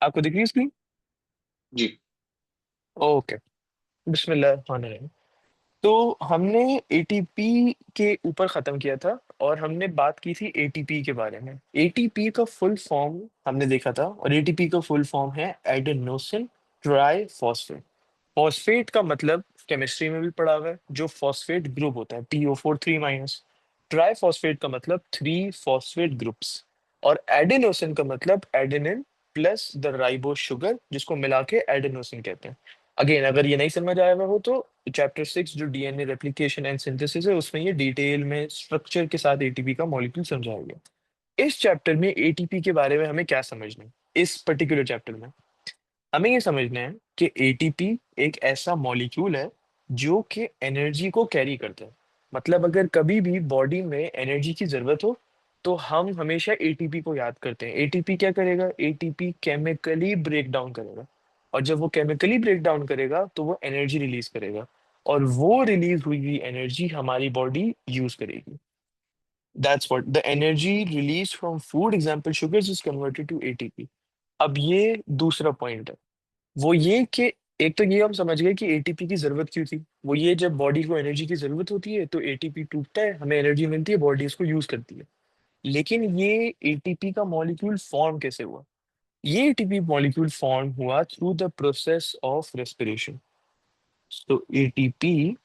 आपको दिख रही है स्क्रीन? जी। ओके। बिस्मिल्लाह। तो हमने एटीपी के ऊपर खत्म किया था और हमने बात की थी एटीपी के बारे में। एटीपी का फुल फॉर्म हमने देखा था, और एटीपी का फुल फॉर्म है एडेनोसिन ट्राई फॉस्फेट। फॉस्फेट का मतलब केमिस्ट्री में भी पढ़ा हुआ है, जो फॉस्फेट ग्रुप होता है TO4 3 माइनस। ट्राई फॉस्फेट का मतलब 3 फॉस्फेट ग्रुप्स। और एडेनोसिन का मतलब adenine plus the ribose sugar, जिसको मिला के एडेनोसिन कहते हैं। अगेन, अगर ये नहीं समझ आया हुआ हो तो चैप्टर 6 जो डीएनए रेप्लिकेशन एंड सिंथेसिस है, उसमें ये डिटेल में स्ट्रक्चर के साथ एटीपी का मॉलिक्यूल समझाया गया। इस चैप्टर में एटीपी के बारे में हमें क्या समझना है? इस पर्टिकुलर चैप्टर में हमें ये समझना है कि एटीपी एक ऐसा मॉलिक्यूल है जो कि एनर्जी को कैरी करता है। मतलब अगर कभी भी बॉडी में एनर्जी की जरूरत हो तो हम हमेशा एटीपी को याद करते हैं। एटीपी क्या करेगा? एटीपी केमिकली ब्रेक डाउन करेगा, और जब वो केमिकली ब्रेक डाउन करेगा तो वो एनर्जी रिलीज करेगा, और वो रिलीज हुई हुई एनर्जी हमारी बॉडी यूज करेगी। That's what the energy release from food example sugars is converted to ATP. अब ये दूसरा पॉइंट है, वो ये कि एक तो ये हम समझ गए कि एटीपी की जरूरत क्यों थी। वो ये, जब बॉडी को एनर्जी की जरूरत होती है तो एटीपी टूटता है, हमें एनर्जी मिलती है, बॉडी इसको यूज करती है। लेकिन ये एटीपी का मॉलिक्यूल फॉर्म कैसे हुआ? ये एटीपी मॉलिक्यूल फॉर्म हुआ through the process of respiration. So ATP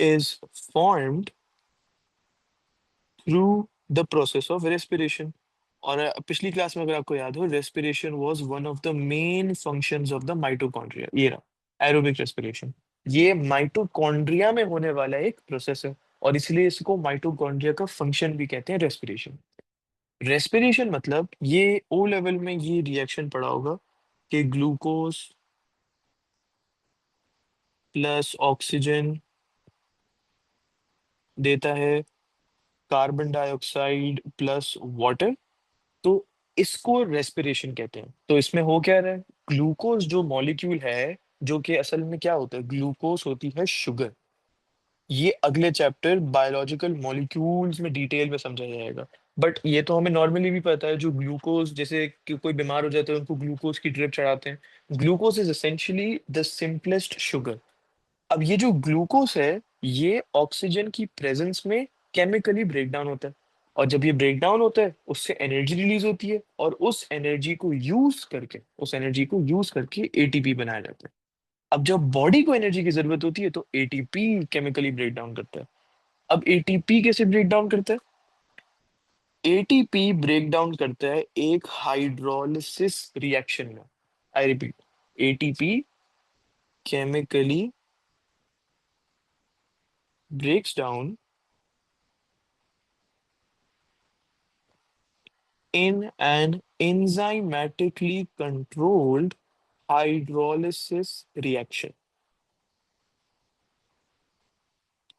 is formed through the process of respiration. और पिछली क्लास में अगर आपको याद हो, respiration was one of the main functions of the mitochondria. ये रहा एरोबिक रेस्पिरेशन। ये माइटोकॉन्ड्रिया में होने वाला एक प्रोसेस है, और इसलिए इसको माइटोकॉन्ड्रिया का फंक्शन भी कहते हैं, रेस्पिरेशन। रेस्पिरेशन मतलब, ये ओ लेवल में ये रिएक्शन पड़ा होगा कि ग्लूकोज प्लस ऑक्सीजन देता है कार्बन डाइऑक्साइड प्लस वाटर। तो इसको रेस्पिरेशन कहते हैं। तो इसमें हो क्या रहा है? ग्लूकोज जो मॉलिक्यूल है, जो कि असल में क्या होता है, ग्लूकोज होती है शुगर। ये अगले चैप्टर बायोलॉजिकल मॉलिक्यूल्स में डिटेल में समझा जाएगा। बट ये तो हमें नॉर्मली भी पता है, जो ग्लूकोज, जैसे कि कोई बीमार हो जाता है उनको ग्लूकोज की ड्रिप चढ़ाते हैं। Glucose is essentially the simplest sugar. अब ये जो ग्लूकोज है, ये ऑक्सीजन की प्रेजेंस में केमिकली ब्रेक डाउन होता है, और जब ये ब्रेक डाउन होता है उससे एनर्जी रिलीज होती है, और उस एनर्जी को यूज करके एटीपी बनाया जाता है। अब जब बॉडी को एनर्जी की जरूरत होती है तो एटीपी केमिकली ब्रेक डाउन करता है। अब एटीपी कैसे ब्रेक डाउन करता है? एटीपी ब्रेक डाउन करता है एक हाइड्रोलिसिस रिएक्शन में। I repeat, ATP chemically breaks down in an enzymatically controlled hydrolysis reaction।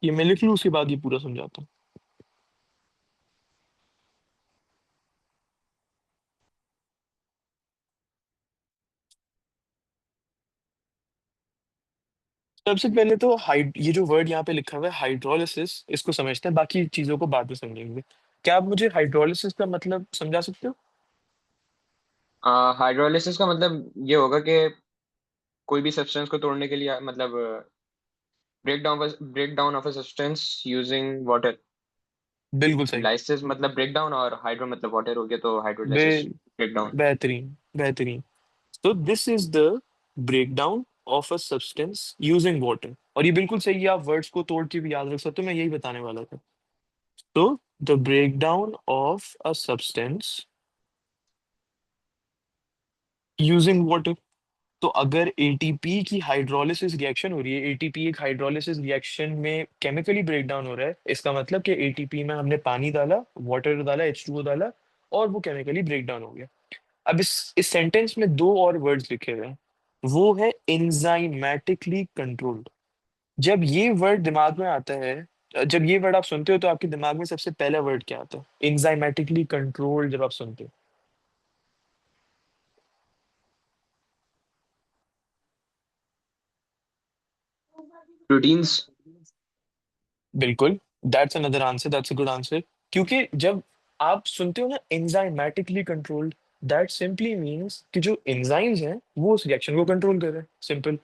ये मैं लिख लूं, उसके बाद ये पूरा समझाता हूँ। सबसे पहले तो ये जो वर्ड यहाँ पे लिखा हुआ है हाइड्रोलिसिस, इसको समझते हैं, बाकी चीजों को बाद में समझेंगे। क्या आप मुझे हाइड्रोलिसिस का मतलब समझा सकते हो? हाइड्रोलिसिस का मतलब ये होगा कि कोई भी सब्सटेंस को तोड़ने के लिए मतलब break down of a substance using water. बिल्कुल सही। लाइसिस मतलब ब्रेक डाउन और हाइड्रो मतलब वाटर हो गया, तो बे हाइड्रोलाइसिस ब्रेक डाउन। बेहतरीन, बेहतरीन। तो this is the breakdown of a substance using water. और ये बिल्कुल सही है, आप वर्ड्स को तोड़ के भी याद रख सकते हो, मैं यही बताने वाला था। तो the breakdown of a substance using water. तो अगर एटीपी की हाइड्रोलिसिस रिएक्शन हो रही है, एटीपी एक हाइड्रोलिसिस रिएक्शन में केमिकली ब्रेक डाउन हो रहा है, इसका मतलब कि एटीपी में हमने पानी डाला, वाटर डाला, H2O डाला, और वो केमिकली ब्रेक डाउन हो गया। अब इस सेंटेंस में दो और वर्ड्स लिखे हुए हैं, वो है एंजाइमेटिकली कंट्रोल्ड। जब ये वर्ड दिमाग में आता है, जब ये वर्ड आप सुनते हो तो आपके दिमाग में सबसे पहला वर्ड क्या आता है? एंजाइमेटिकली कंट्रोल्ड जब आप सुनते हो। प्रोटीन्स। बिल्कुल, that's another answer, that's a good answer. क्योंकि जब आप सुनते हो ना enzymatically controlled, that simply means कि जो एंजाइम्स हैं वो उस रिएक्शन को कंट्रोल कर रहे हैं, सिंपल।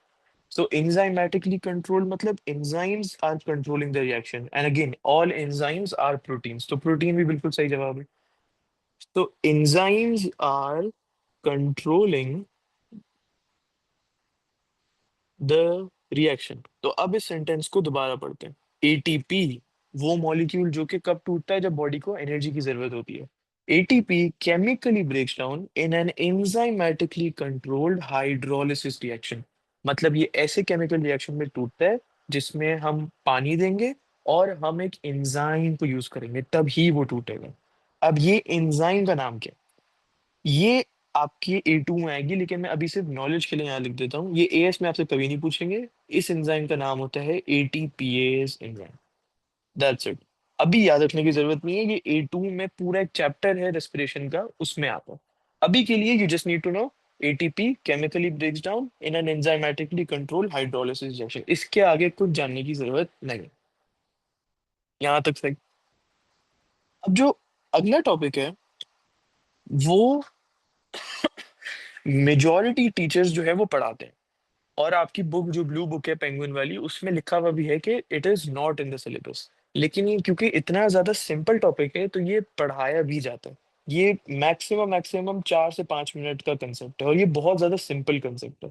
So enzymatically controlled मतलब enzymes are controlling the reaction, and again all enzymes are proteins, तो protein भी बिल्कुल सही जवाब है। So enzymes are controlling the reaction. तो अब इस सेंटेंस को दोबारा पढ़ते हैं। एटीपी वो मॉलिक्यूल जो कि कब टूटता है, जब बॉडी को एनर्जी की जरूरत होती है। ATP chemically breaks down in an enzymatically controlled hydrolysis reaction. मतलब ये ऐसे केमिकल रिएक्शन में टूटता है जिसमें हम पानी देंगे और हम एक एंजाइम को यूज करेंगे, तब ही वो टूटेगा। अब ये एंजाइम का नाम क्या है? ये आपकी A2 में आएगी, लेकिन मैं अभी सिर्फ नॉलेज के लिए यहाँ लिख देता हूँ, ये एएस में आपसे कभी नहीं पूछेंगे। इस एंजाइम का नाम होता है एटीपीएस एंजाइम। That's it. अभी याद रखने की जरूरत नहीं है, ये A2 में पूरा एक चैप्टर है रेस्पिरेशन का, उसमें आता है। अभी के लिए you just need to know ATP chemically breaks down in an enzymatically control hydrolysis reaction. इसके आगे कुछ जानने की जरूरत नहीं। यहाँ तक सही। अब जो अगला टॉपिक है वो मेजॉरिटी टीचर्स जो है वो पढ़ाते हैं, और आपकी बुक जो ब्लू बुक है पेंगुइन वाली, उसमें लिखा हुआ भी है कि it is not in the syllabus. लेकिन ये क्योंकि इतना ज्यादा सिंपल टॉपिक है तो ये पढ़ाया भी जाता है। ये मैक्सिमम मैक्सिमम 4 से 5 मिनट का कंसेप्ट है, और ये बहुत ज्यादा सिंपल कंसेप्ट है।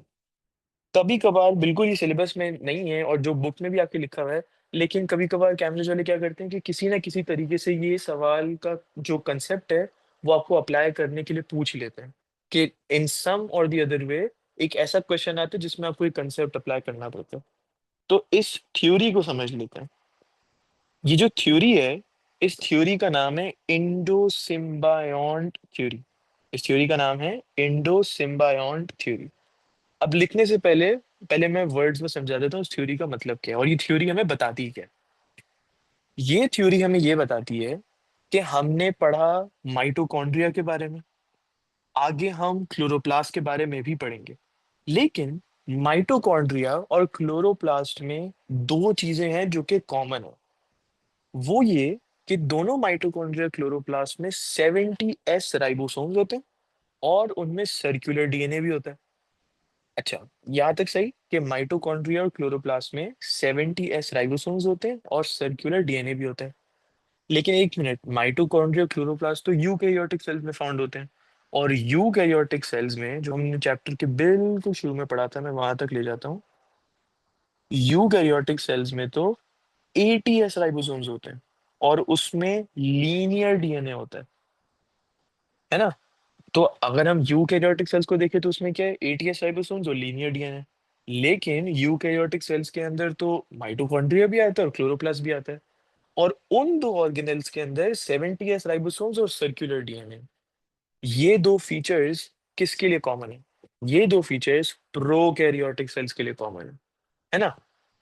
कभी कभार बिल्कुल ये सिलेबस में नहीं है और जो बुक में भी आपके लिखा हुआ है, लेकिन कभी कभार कैमरेज वाले क्या करते हैं कि किसी ना किसी तरीके से ये सवाल का जो कंसेप्ट है वो आपको अप्लाई करने के लिए पूछ लेते हैं, कि इन सम और द अदर वे एक ऐसा क्वेश्चन आता है जिसमें आपको एक कंसेप्ट अप्लाई करना पड़ता है। तो इस थ्योरी को समझ लेते हैं। ये जो थ्योरी है, इस थ्योरी का नाम है इंडोसिम्बायोंट थ्योरी। इस थ्योरी का नाम है इंडोसिम्बायोंट थ्योरी। अब लिखने से पहले पहले मैं वर्ड्स में समझा देता हूँ इस थ्योरी का मतलब क्या है, और ये थ्योरी हमें बताती क्या है। ये थ्योरी हमें ये बताती है कि हमने पढ़ा माइटोकॉन्ड्रिया के बारे में, आगे हम क्लोरोप्लास्ट के बारे में भी पढ़ेंगे। लेकिन माइटोकॉन्ड्रिया और क्लोरोप्लास्ट में दो चीजें हैं जो कि कॉमन है। वो ये कि दोनों माइटोकॉन्ड्रिया क्लोरोप्लास्ट में 70s राइबोसोम्स होते हैं, और उनमें सर्कुलर डीएनए भी होता है। अच्छा, यहाँ तक सही कि माइटोकॉन्ड्रिया और क्लोरोप्लास्ट में 70s राइबोसोम्स होते हैं और सर्कुलर डीएनए भी होता है। लेकिन एक मिनट, माइटोकॉन्ड्रिया क्लोरोप्लास्ट तो यूकैरियोटिक सेल्स में फाउंड होते हैं, और यूकैरियोटिक सेल्स में जो हमने चैप्टर के बिल्कुल शुरू में पढ़ा था, मैं वहां तक ले जाता हूँ। यूकैरियोटिक सेल्स में तो 80s राइबोसोम्स होते हैं, और उसमें लीनियर डीएनए होता है ना। तो अगर हम यूकैरियोटिक सेल्स को देखें तो उसमें क्या है, 80s राइबोसोम्स और लीनियर डीएनए। लेकिन यूकैरियोटिक सेल्स के अंदर तो माइटोकॉन्ड्रिया भी आता है और क्लोरोप्लास्ट भी आता है, और उन दो ऑर्गेनेल्स के अंदर 70s राइबोसोम्स और सर्कुलर डीएनए। ये दो फीचर्स किसके लिए कॉमन है? ये दो फीचर्स प्रोकैरियोटिक सेल्स के लिए कॉमन है ना।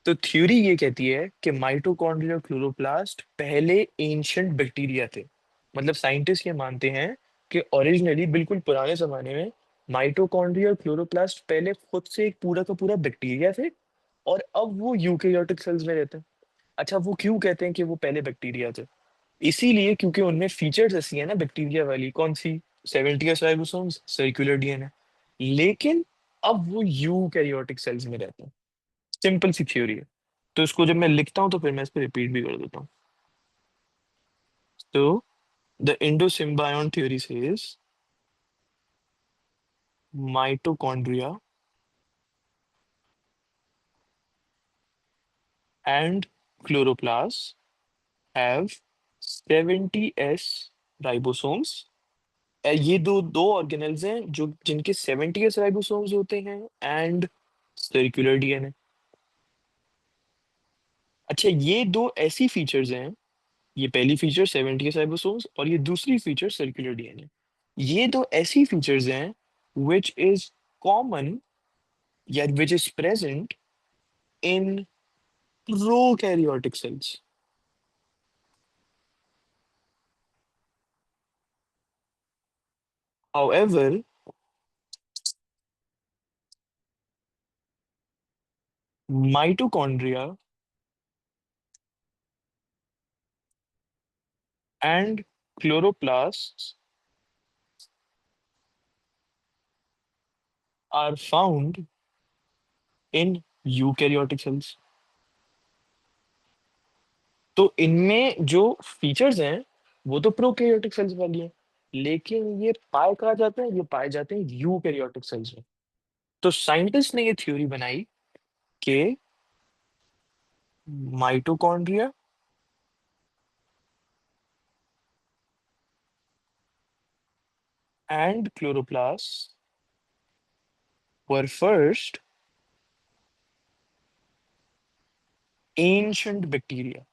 तो थ्योरी ये कहती है कि माइटोकॉन्ड्रिया और क्लोरोप्लास्ट पहले एंशियंट बैक्टीरिया थे। मतलब साइंटिस्ट ये मानते हैं कि ओरिजिनली बिल्कुल पुराने जमाने में माइटोकॉन्ड्रिया और क्लोरोप्लास्ट पहले खुद से एक पूरा का पूरा बैक्टीरिया थे, और अब वो यूकैरियोटिक सेल्स में रहते हैं। अच्छा, वो क्यों कहते हैं कि वो पहले बैक्टीरिया थे? इसीलिए क्योंकि उनमें फीचर्स ऐसी है ना बैक्टीरिया वाली, कौन सी? 70s ribosomes, circular DNA. लेकिन अब वो यूकैरियोटिक सेल्स में रहते हैं। सिंपल सी थ्योरी है। तो इसको जब मैं लिखता हूँ तो फिर मैं इसको रिपीट भी कर देता हूँ। तो the endosymbiont theory says mitochondria and chloroplast have 70s ribosomes. ये दो दो ऑर्गेनेल्स हैं जो जिनके 70s राइबोसोम्स होते हैं एंड सर्कुलर डीएनए। अच्छा, ये दो ऐसी फीचर्स हैं, ये पहली फीचर 70s राइबोसोम्स और ये दूसरी फीचर सर्कुलर डीएनए। ये दो ऐसी फीचर्स हैं which is common या which is present in prokaryotic cells. However, mitochondria and chloroplasts are found in eukaryotic cells। तो इनमें जो फीचर्स हैं वो तो प्रोकैरियोटिक सेल्स वाली हैं, लेकिन ये पाए कहाँ जाते हैं, ये पाए जाते हैं यूकैरियोटिक सेल्स में। तो साइंटिस्ट ने ये थ्योरी बनाई कि mitochondria and chloroplast were first ancient bacteria.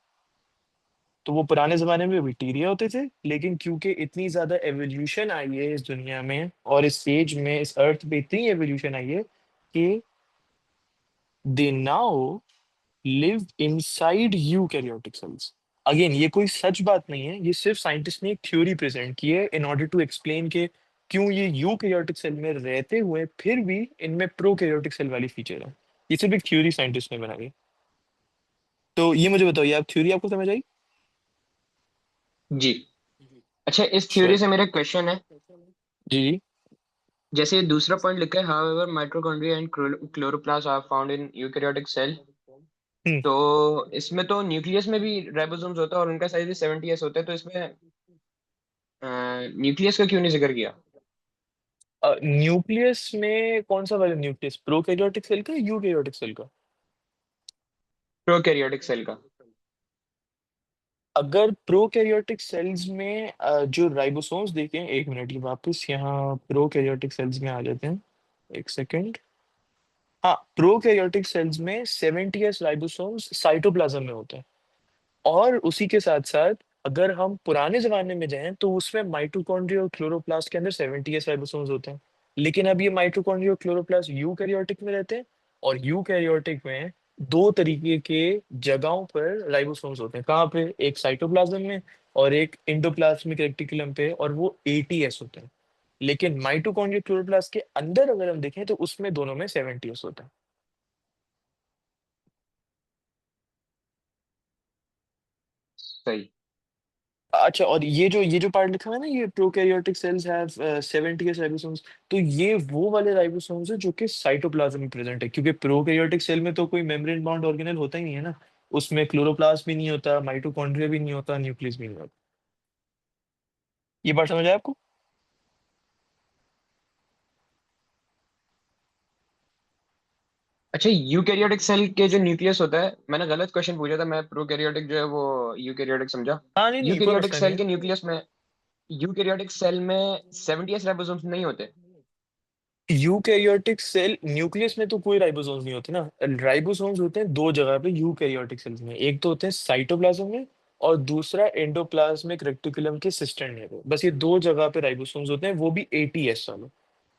तो वो पुराने जमाने में बैक्टीरिया होते थे, लेकिन क्योंकि इतनी ज्यादा एवोल्यूशन आई है इस दुनिया में और इस एज में, इस अर्थ पे इतनी एवोल्यूशन आई है कि they now live inside eukaryotic cells. Again ये कोई सच बात नहीं है, ये सिर्फ साइंटिस्ट ने एक थ्योरी प्रेजेंट की है इन ऑर्डर टू एक्सप्लेन के क्यों ये यूकैरियोटिक सेल में रहते हुए फिर भी इनमें प्रोकैरियोटिक सेल वाली फीचर है। ये सिर्फ एक थ्योरी साइंटिस्ट ने बनाई है। तो ये मुझे बताओ, ये आप थ्योरी आपको समझ आई? जी। अच्छा, इस थ्योरी चल, से मेरा क्वेश्चन है। जी जी। जैसे दूसरा पॉइंट लिखा है, however mitochondria and chloroplast are found in eukaryotic cell. हम्म। तो इसमें तो न्यूक्लियस में भी राइबोसोम्स होता है और उनका साइज भी 70s होता है, तो इसमें न्यूक्लियस का क्यों नहीं जिक्र किया? न्यूक्लियस में कौन सा वाला न्यूक्लियस, प्रोकैरियोटिक सेल का या यूकैरियोटिक सेल का? प्रोकैरियोटिक सेल का। अगर प्रोकैरियोटिक सेल्स में जो राइबोसोम्स देखें, एक मिनट ये वापस यहाँ प्रोकैरियोटिक सेल्स में आ जाते हैं, एक सेकंड। हाँ, प्रोकैरियोटिक सेल्स में 70s राइबोसोम्स साइटोप्लाज्म में होते हैं। और उसी के साथ साथ अगर हम पुराने जमाने में जाएं तो उसमें माइटोकॉन्ड्रिया और क्लोरोप्लास्ट के अंदर 70s राइबोसोम्स होते हैं। लेकिन अब ये माइटोकॉन्ड्रिया और क्लोरोप्लास्ट यूकैरियोटिक में रहते हैं, और यूकैरियोटिक में दो तरीके के जगहों पर राइबोसोम्स होते हैं। कहाँ पे? एक साइटोप्लाज्म में और एक एंडोप्लाज्मिक रेटिकुलम पे, और वो एटीएस होते हैं। लेकिन माइटोकॉन्ड्रिया क्लोरोप्लास्ट के अंदर अगर हम देखें तो उसमें दोनों में 70s होता है। सही। अच्छा, और ये जो पार्ट लिखा है ना, ये prokaryotic cells have 70s ribosomes, तो ये वो वाले राइबोसोम्स है जो कि साइटोप्लाज्म में प्रेजेंट है, क्योंकि प्रोकैरियोटिक सेल में तो कोई मेम्ब्रेन बाउंड ऑर्गेनेल होता ही नहीं है ना। उसमें क्लोरोप्लास्ट भी नहीं होता, माइटोकॉन्ड्रिया भी नहीं होता, न्यूक्लियस भी नहीं होता। ये बात समझ आया आपको? अच्छा, यूकैरियोटिक सेल के जो न्यूक्लियस होता है, मैंने गलत क्वेश्चन पूछा था, मैं प्रोकैरियोटिक जो है वो यूकैरियोटिक समझा। हाँ, नहीं नहीं, कोई यूकैरियोटिक मसला नहीं सेल है। के न्यूक्लियस में, यूकैरियोटिक सेल में 70s राइबोसोम्स नहीं होते? यूकैरियोटिक सेल न्यूक्लियस में तो कोई राइबोसोम्स नहीं होते ना। राइबोसोम्स होते हैं दो जगह पे यूकैरियोटिक सेल्स में, एक तो होते हैं साइटोप्लाज्म में और दूसरा एंडोप्लाज्मिक रेटिकुलम के सिस्टर्न पे। बस ये दो जगह पे राइबोसोम्स होते हैं, वो भी एटीएस वाले।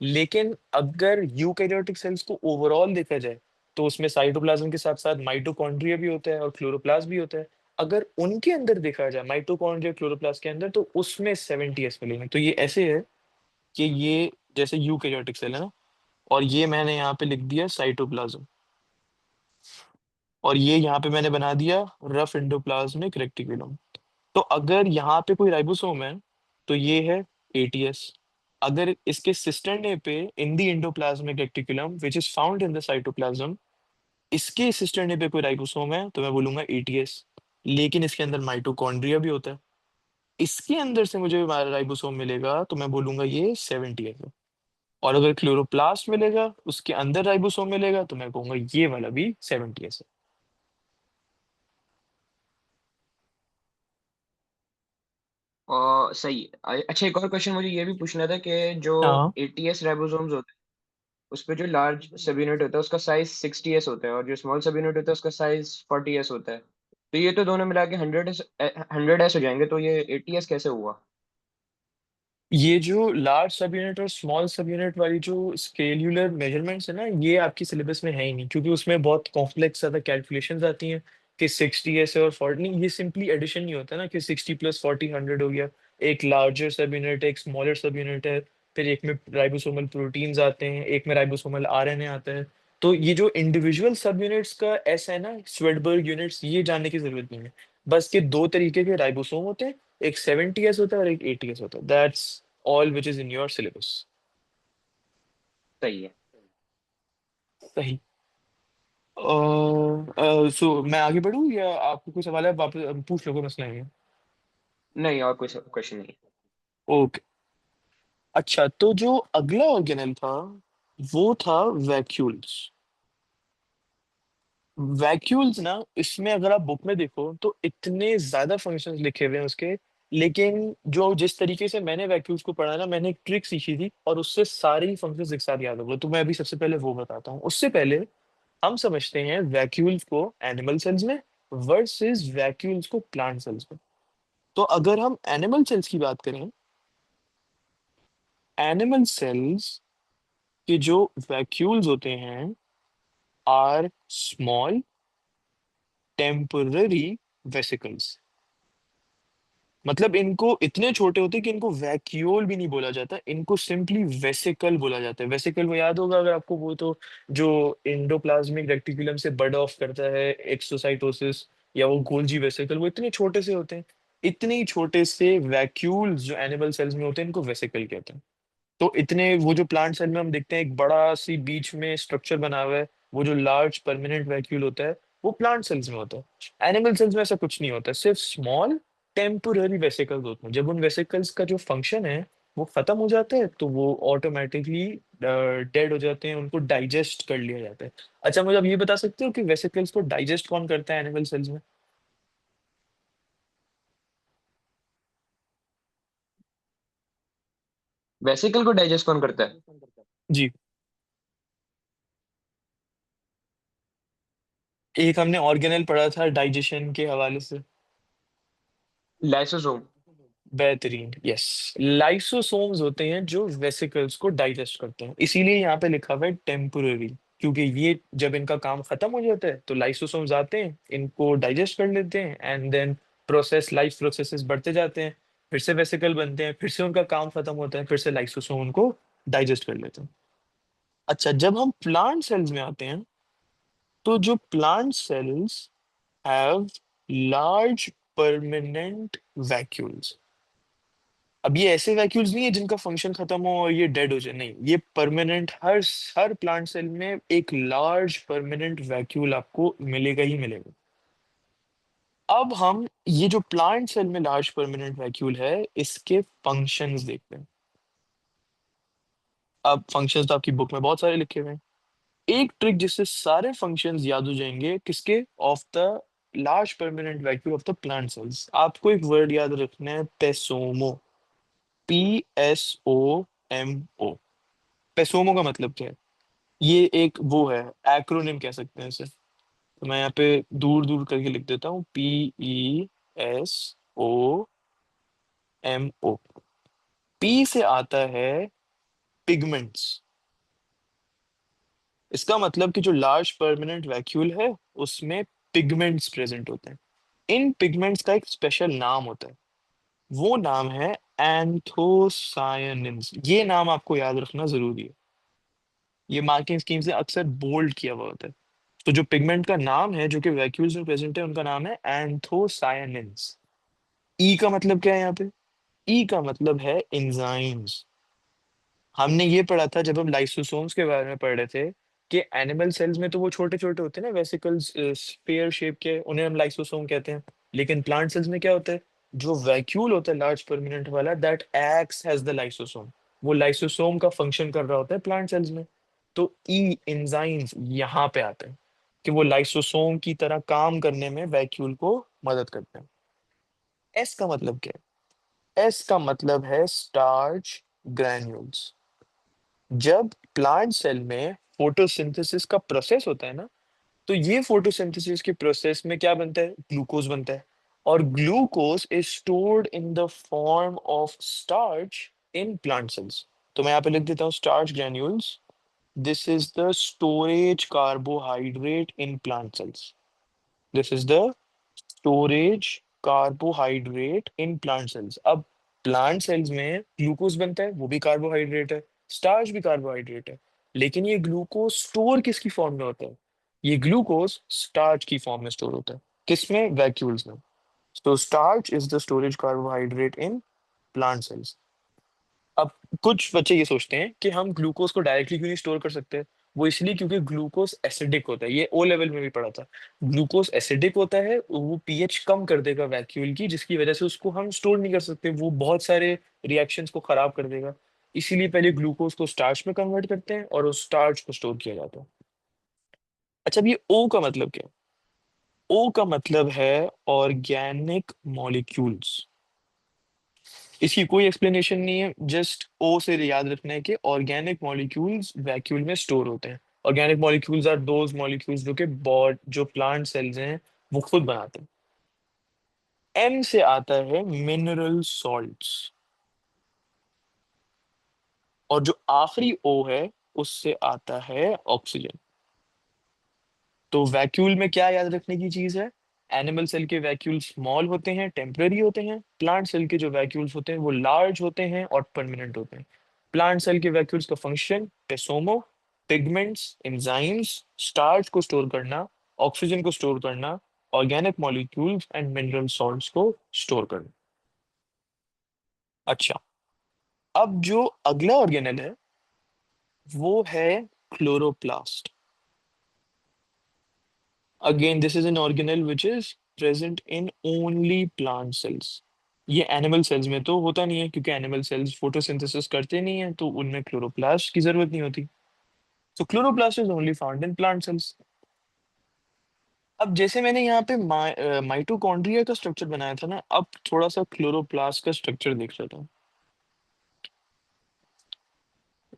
लेकिन अगर यूकैरियोटिक सेल्स को ओवरऑल देखा जाए तो उसमें साइटोप्लाज्म के साथ साथ माइटोकॉन्ड्रिया भी होता है और क्लोरोप्लास्ट भी होता है। अगर उनके अंदर देखा जाए, माइटोकॉन्ड्रिया क्लोरोप्लास्ट के अंदर, तो उसमें 70s मिलेंगे। तो ये ऐसे है कि ये जैसे यूकैरियोटिक सेल है ना, और ये मैंने यहाँ पे लिख दिया साइटोप्लाज्म, और ये यहाँ पे मैंने बना दिया रफ एंडोप्लाज्मिक रेटिकुलम। तो अगर यहाँ पे कोई राइबोसोम है तो ये है एटीएस। अगर इसके सिस्टरने पे in the endoplasmic reticulum which is found in the cytoplasm, इसके सिस्टरने पे कोई राइबोसोम है तो मैं बोलूंगा एटीएस। लेकिन इसके अंदर माइटोकॉन्ड्रिया भी होता है, इसके अंदर से मुझे राइबोसोम मिलेगा तो मैं बोलूंगा ये 70s है। और अगर क्लोरोप्लास्ट मिलेगा, उसके अंदर राइबोसोम मिलेगा, तो मैं कहूंगा ये वाला भी 70s है। और सही। अच्छा, एक और क्वेश्चन मुझे ये भी पूछना था कि जो हाँ, 80s राइबोसोम्स होते हैं, उस पे जो लार्ज सब यूनिट होता है उसका साइज 60s होता है, और जो स्मॉल सब यूनिट होता है उसका साइज 40s होता है। तो ये तो दोनों मिला के 100s हो जाएंगे, तो ये 80s कैसे हुआ? ये जो लार्ज सब यूनिट और स्मॉल सब यूनिट वाली जो स्केल्यूलर मेजरमेंट्स है ना, ये आपकी सिलेबस में है ही नहीं, क्योंकि उसमें बहुत कॉम्प्लेक्स ज्यादा कैलकुलेशंस आती हैं कि 60s और 40 नहीं, ये सिंपली एडिशन नहीं होता ना कि 60 + 40 100 हो गया। एक लार्जर सब यूनिट है, एक स्मॉलर सब यूनिट है, फिर एक में राइबोसोमल प्रोटीन्स आते हैं, एक में राइबोसोमल आरएनए आता है। तो ये जो इंडिविजुअल सब यूनिट्स का एस है ना, स्वेडबर्ग यूनिट्स, ये जानने की जरूरत नहीं है। बस के दो तरीके के राइबोसोम होते हैं, एक 70S होता है और एक 80S होता है। That's all which is in your syllabus. सही है। सही। सो मैं आगे बढ़ूँ या आपको कोई सवाल है, वापस पूछ लो, कोई मसला नहीं है। नहीं, और कोई क्वेश्चन नहीं है। ओके। अच्छा, तो जो अगला ऑर्गेनल था वो था वैक्यूल्स। वैक्यूल्स ना, इसमें अगर आप बुक में देखो तो इतने ज्यादा फंक्शंस लिखे हुए हैं उसके, लेकिन जो जिस तरीके से मैंने वैक्यूल्स को पढ़ा ना, मैंने एक ट्रिक सीखी थी और उससे सारे ही फंक्शंस एक साथ याद हो गए। तो मैं अभी सबसे पहले वो बताता हूँ। उससे पहले हम समझते हैं वैक्यूल्स को एनिमल सेल्स में वर्सेस वैक्यूल्स को प्लांट सेल्स में। तो अगर हम एनिमल सेल्स की बात करें, एनिमल सेल्स के जो वैक्यूल्स होते हैं आर स्मॉल टेम्पररी वेसिकल्स। मतलब इनको इतने छोटे होते हैं कि इनको वैक्यूल भी नहीं बोला जाता, इनको सिंपली वेसिकल बोला जाता है। वेसिकल वो याद होगा अगर आपको, वो तो जो एंडोप्लाज्मिक रेटिकुलम से बड ऑफ करता है एक्सोसाइटोसिस, या वो गोल्जी वेसिकल, वो इतने छोटे से होते हैं। इतने ही छोटे से वैक्यूल्स जो एनिमल सेल्स में होते हैं इनको वेसिकल कहते हैं। तो इतने, वो जो प्लांट सेल में हम देखते हैं एक बड़ा सी बीच में स्ट्रक्चर बना हुआ है, वो जो लार्ज परमानेंट वैक्यूल होता है, वो प्लांट सेल्स में होता है। एनिमल सेल्स में ऐसा कुछ नहीं होता, सिर्फ स्मॉल टेम्पोररी वेसिकल्स होते हैं। जब उन वेसिकल्स का जो फंक्शन है वो खत्म हो जाता है तो वो ऑटोमेटिकली डेड हो जाते हैं, उनको डाइजेस्ट कर लिया जाता है। अच्छा, मुझे अब ये बता सकते हो कि वेसिकल्स को डाइजेस्ट कौन करता है एनिमल सेल्स में? वेसिकल को डाइजेस्ट कौन करता है? जी। एक हमने ऑर्गेनल पढ़ा था डाइजेशन के हवाले से। लाइसोसोम। बेहतरीन, यस। लाइसोसोम्स होते हैं जो वेसिकल्स को डाइजेस्ट करते हैं, इसीलिए यहाँ पे लिखा हुआ है टेम्पोररी। क्योंकि ये जब इनका काम खत्म हो जाता है तो लाइसोसोम्स आते हैं, इनको डाइजेस्ट कर लेते हैं, and then process life processes बढ़ते जाते हैं, फिर से वेसिकल बनते हैं, फिर से उनका काम खत्म होता है, फिर से लाइसोसोम उनको डाइजेस्ट कर लेते हैं। अच्छा, जब हम प्लांट सेल्स में आते हैं, तो जो plant cells have large permanent vacuoles. अब ये ऐसे वैक्यूल्स नहीं है जिनका फंक्शन खत्म हो और ये डेड हो जाए, नहीं, ये परमानेंट, हर हर प्लांट सेल में एक लार्ज परमानेंट वैक्यूल आपको मिलेगा ही मिलेगा। अब हम ये जो प्लांट सेल में लार्ज परमानेंट वैक्यूल है, इसके फंक्शंस देखते हैं। अब फंक्शंस तो आपकी बुक में बहुत सारे लिखे हुए हैं। एक ट्रिक जिससे सारे फंक्शंस याद हो जाएंगे किसके, of the large permanent vacuole of the plant cells, आपको एक वर्ड याद रखना है, पेसोमो। PSOMO। पेसोमो का मतलब क्या है? ये एक वो है, एक्रोनिम कह सकते हैं इसे। तो मैं यहाँ पे दूर दूर करके लिख देता हूँ, PESOMO। पी से आता है पिगमेंट्स। इसका मतलब कि जो लार्ज परमानेंट वैक्यूल है उसमें पिगमेंट्स प्रेजेंट होते हैं। इन पिगमेंट्स का एक स्पेशल नाम होता है, वो नाम है एंथोसायनिन्स। ये नाम आपको याद रखना जरूरी है, ये मार्किंग स्कीम से अक्सर बोल्ड किया हुआ होता है। तो जो पिगमेंट का नाम है जो कि वैक्यूल्स में प्रेजेंट है, उनका नाम है एंथोसायनिन्स। ई का मतलब क्या है यहाँ पे? ई का मतलब है एंजाइम्स। हमने ये पढ़ा था जब हम लाइसोसोम्स के बारे में पढ़ रहे थे, कि एनिमल सेल्स में तो वो छोटे छोटे होते हैं ना वेसिकल्स, स्फीयर शेप के, उन्हें हम लाइसोसोम कहते हैं। लेकिन प्लांट सेल्स में क्या होता है, जो वैक्यूल होता है लार्ज परमानेंट वाला, that acts as the lysosome. वो लाइसोसोम का फंक्शन कर रहा होता है प्लांट सेल्स में। तो ई एंजाइम्स यहाँ पे आते हैं कि वो लाइसोसोम की तरह काम करने में वैक्यूल को मदद करते हैं। एस का मतलब क्या है? एस का मतलब है स्टार्च ग्रैन्यूल्स। जब प्लांट सेल में फोटोसिंथेसिस का प्रोसेस होता है ना, तो ये फोटोसिंथेसिस के प्रोसेस में क्या बनता है, ग्लूकोज बनता है। और glucose is stored in the form of starch in plant sales. तो मैं यहाँ पे लिख देता हूँ starch granules, this is the storage carbohydrate in plant sales. This is the storage carbohydrate in plant sales. अब प्लांट सेल्स में glucose बनता है, वो भी कार्बोहाइड्रेट है, स्टार्च भी कार्बोहाइड्रेट है। लेकिन ये ग्लूकोज स्टोर किसकी फॉर्म में होता है? ये ग्लूकोज स्टार्च की फॉर्म में स्टोर होता है। किसमें? वैक्यूल्स में। So starch is the storage carbohydrate in plant cells. अब कुछ बच्चे ये सोचते हैं कि हम ग्लूकोज को डायरेक्टली क्यों नहीं स्टोर कर सकते। वो इसलिए क्योंकि ग्लूकोज एसिडिक होता है, ये ओ लेवल में भी पढ़ा था। ग्लूकोज एसिडिक होता है, वो पीएच कम कर देगा वैक्यूल की, जिसकी वजह से उसको हम स्टोर नहीं कर सकते, वो बहुत सारे रिएक्शंस को खराब कर देगा। इसीलिए पहले ग्लूकोज को स्टार्च में कन्वर्ट करते हैं और उस स्टार्च को स्टोर किया जाता है। अच्छा, अब ये ओ का मतलब क्या है? ओ का मतलब है ऑर्गेनिक मॉलिक्यूल्स। इसकी कोई एक्सप्लेनेशन नहीं है, जस्ट ओ से याद रखना है कि ऑर्गेनिक मॉलिक्यूल्स वैक्यूल में स्टोर होते हैं। Organic molecules are those molecules जो कि बॉड जो प्लांट सेल्स हैं वो खुद बनाते हैं। एम से आता है मिनरल सॉल्ट्स, और जो आखिरी ओ है उससे आता है ऑक्सीजन। तो वैक्यूल में क्या याद रखने की चीज है? एनिमल सेल के वैक्यूल स्मॉल होते हैं, टेम्पररी होते हैं। प्लांट सेल के जो वैक्यूल्स होते हैं वो लार्ज होते हैं और परमानेंट होते हैं। प्लांट सेल के वैक्यूल्स का फंक्शन टेसोमो, पिगमेंट्स, एंजाइम्स, स्टार्च को स्टोर करना, ऑक्सीजन को स्टोर करना, organic molecules and mineral salts को स्टोर करना। अच्छा, अब जो अगला ऑर्गेनल है वो है chloroplast. Again, this is an organelle which is present in only plant cells. ये एनिमल सेल्स में तो होता नहीं है, क्योंकि एनिमल सेल्स फोटोसिंथेसिस करते नहीं है, तो उनमें क्लोरोप्लास्ट की जरूरत नहीं होती। तो chloroplast is only found in plant sales. अब जैसे मैंने यहाँ पे माइटोकॉन्ड्रिया का स्ट्रक्चर बनाया था ना, अब थोड़ा सा क्लोरोप्लास्ट का स्ट्रक्चर देख लेता हूँ।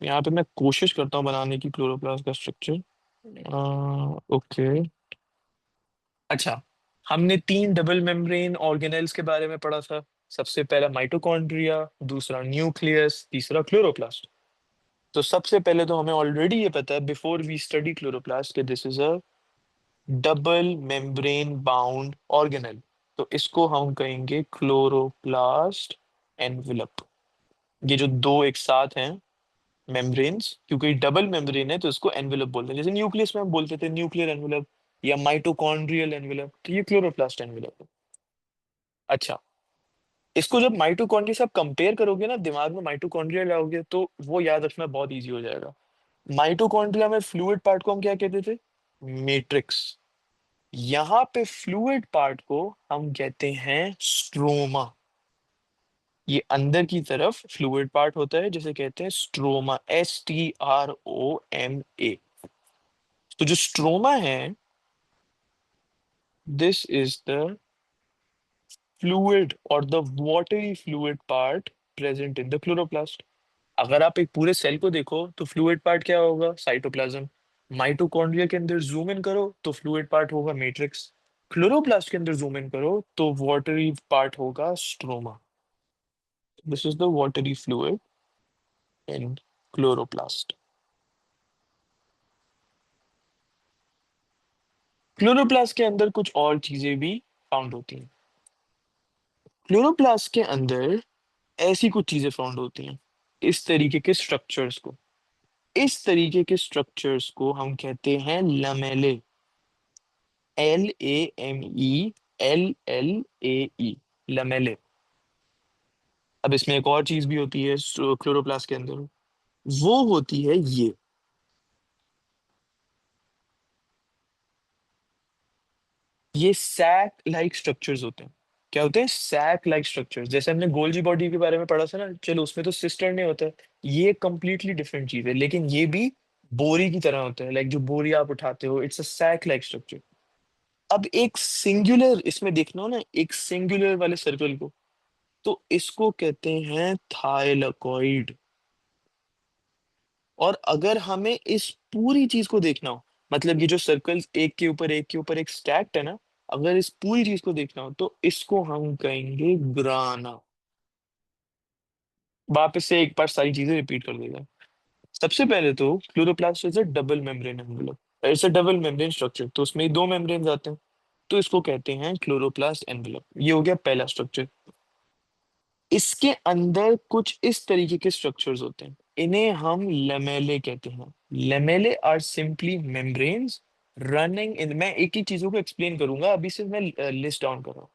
यहाँ पे मैं कोशिश करता हूँ बनाने की क्लोरोप्लास्ट का स्ट्रक्चर। ओके। अच्छा, हमने तीन डबल मेम्ब्रेन ऑर्गेनेल्स के बारे में पढ़ा था। सबसे पहला माइटोकॉन्ड्रिया, दूसरा न्यूक्लियस, तीसरा क्लोरोप्लास्ट। तो सबसे पहले तो हमें ऑलरेडी ये पता है बिफोर वी स्टडी क्लोरोप्लास्ट कि this is a double membrane bound organelle. तो इसको हम कहेंगे क्लोरोप्लास्ट एनवेलप। ये जो दो एक साथ हैं मेम्ब्रेन्स, क्योंकि डबल मेम्ब्रेन है तो इसको एनवेलप बोलते हैं। जैसे न्यूक्लियस में हम बोलते थे न्यूक्लियर एनवेलप या माइटोकॉन्ड्रियल एनवेलप, तो ये क्लोरोप्लास्ट एनवेलप है। अच्छा, इसको जब माइटोकॉन्ड्रिया से आप कंपेयर करोगे ना, दिमाग में माइटोकॉन्ड्रिया लाओगे तो वो याद रखना बहुत इजी हो जाएगा। माइटोकॉन्ड्रिया में फ्लूइड पार्ट को हम क्या कहते थे? मैट्रिक्स। यहाँ पे फ्लूइड पार्ट को हम कहते हैं स्ट्रोमा। ये अंदर की तरफ फ्लूइड पार्ट होता है जिसे कहते हैं स्ट्रोमा, STROMA। तो जो स्ट्रोमा है, दिस इज द फ्लूइड और the watery fluid part present in the chloroplast. अगर आप एक पूरे सेल को देखो तो फ्लूइड पार्ट क्या होगा? साइटोप्लाज्म। माइटोकॉन्ड्रिया के अंदर जूम इन करो तो फ्लूइड पार्ट होगा मैट्रिक्स। क्लोरोप्लास्ट के अंदर जूम इन करो तो वाटरी पार्ट होगा stroma. This is the watery fluid in chloroplast. Chloroplast के अंदर कुछ और चीजें भी फाउंड होती हैं। क्लोरोप्लास्ट के अंदर ऐसी कुछ चीजें फाउंड होती हैं, इस तरीके के स्ट्रक्चर्स को। इस तरीके के स्ट्रक्चर्स को हम कहते हैं लमेले। LAMELLAE, लमेले। अब इसमें एक और चीज भी होती है क्लोरोप्लास्ट के अंदर, वो होती है ये सैक लाइक स्ट्रक्चर्स होते हैं। क्या होते हैं? Sac like structures. जैसे हमने गोल्जी बॉडी के बारे में पढ़ा था ना, चलो उसमें तो सिस्टर नहीं होता है, ये कंप्लीटली डिफरेंट चीज है, लेकिन ये भी बोरी की तरह होता है। लाइक जो बोरी आप उठाते हो, it's a sac like structure. अब एक सिंगुलर इसमें देखना हो ना, एक सिंगुलर वाले सर्कल को, तो इसको कहते हैं थाइलकॉइड। और अगर हमें इस पूरी चीज को देखना हो, मतलब ये जो सर्कल्स एक के ऊपर एक के ऊपर एक स्टैक्ड है ना, अगर इस पूरी चीज को देखना हो तो इसको हम कहेंगे ग्राना। वापस से एक बार सारी चीजें रिपीट कर देगा। सबसे पहले तो chloroplast is a double membrane envelope, it's a double membrane structure, तो उसमें दो मेम्ब्रेन आते हैं, तो इसको कहते हैं क्लोरोप्लास्ट एनवेलप। ये हो गया पहला स्ट्रक्चर। इसके अंदर कुछ इस तरीके के स्ट्रक्चर्स होते हैं, इन्हें हम लेमेले कहते हैं। Lamellae are simply membranes running in, मैं एक एक चीजों को एक्सप्लेन करूंगा, अभी सिर्फ मैं लिस्ट डाउन कर रहा हूँ।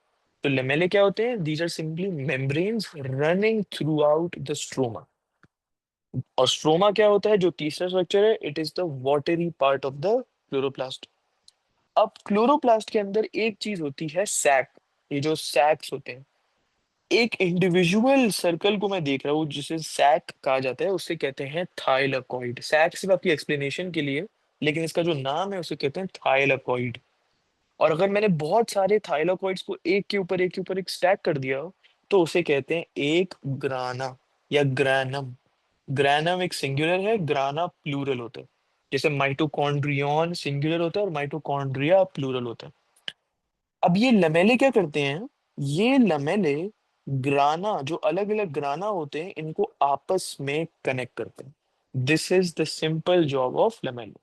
तो लेमेले क्या होते हैं? These are simply membranes running throughout the stroma. और स्ट्रोमा क्या होता है? जो तीसरा स्ट्रक्चर है, it is the watery part of the chloroplast. अब क्लोरोप्लास्ट के अंदर एक चीज होती है, सैक। ये जो सैक्स होते हैं, एक इंडिविजुअल सर्कल को मैं देख रहा हूँ जिसे सैक कहा जाता है, उसे कहते हैं थाइलाकॉइड। सैक सिर्फ आपकी एक्सप्लेनेशन के लिए, लेकिन इसका जो नाम है उसे कहते हैं थाइलाकॉइड। और अगर मैंने बहुत सारे थाइलाकॉइड्स को एक के ऊपर एक के ऊपर एक स्टैक कर दिया हो, तो उसे कहते हैं एक ग्राना या ग्रैनम। ग्रैनम एक सिंगुलर है, ग्राना प्लूरल होता है। जैसे माइटोकॉन्ड्रियन सिंगुलर होता है और माइटोकॉन्ड्रिया प्लूरल होता है। अब ये लमेले क्या करते हैं? ये लमेले ग्राना, जो अलग अलग ग्राना होते हैं, इनको आपस में कनेक्ट करते हैं। This is the simple job of lamellae.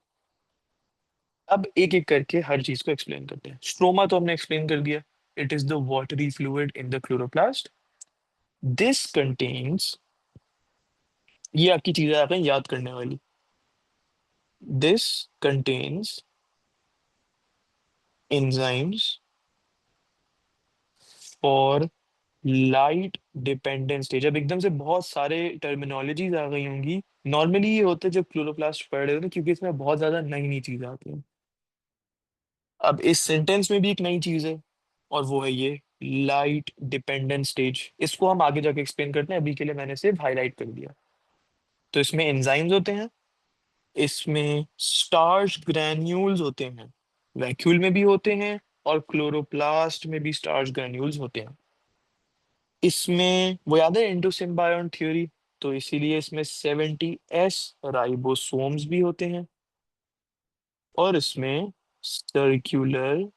अब एक एक करके हर चीज को एक्सप्लेन करते हैं। स्ट्रोमा तो हमने एक्सप्लेन कर दिया। It is the watery fluid in the chloroplast. This contains, ये आपकी चीजें आ गई याद करने वाली। This contains enzymes for light dependent stage. अब एकदम से बहुत सारे टर्मिनोलॉजीज आ गई होंगी। नॉर्मली ये होता है जब क्लोरोप्लास्ट पढ़ रहे होते हैं, क्योंकि इसमें बहुत ज्यादा नई नई चीजें आती हैं। अब इस सेंटेंस में भी एक नई चीज है, और वो है ये लाइट डिपेंडेंट स्टेज। इसको हम आगे जाके एक्सप्लेन करते हैं, अभी के लिए मैंने सिर्फ हाईलाइट कर दिया। तो इसमें एंजाइम्स होते हैं, इसमें स्टार्च ग्रैन्यूल्स होते हैं, वैक्यूल में भी होते हैं, और क्लोरोप्लास्ट में भी स्टार्च ग्रैन्यूल्स होते हैं। इसमें वो याद है एंडोसिम्बायोन थ्योरी, तो इसीलिए इसमें 70s राइबोसोम्स भी होते हैं, और इसमें सर्कुलर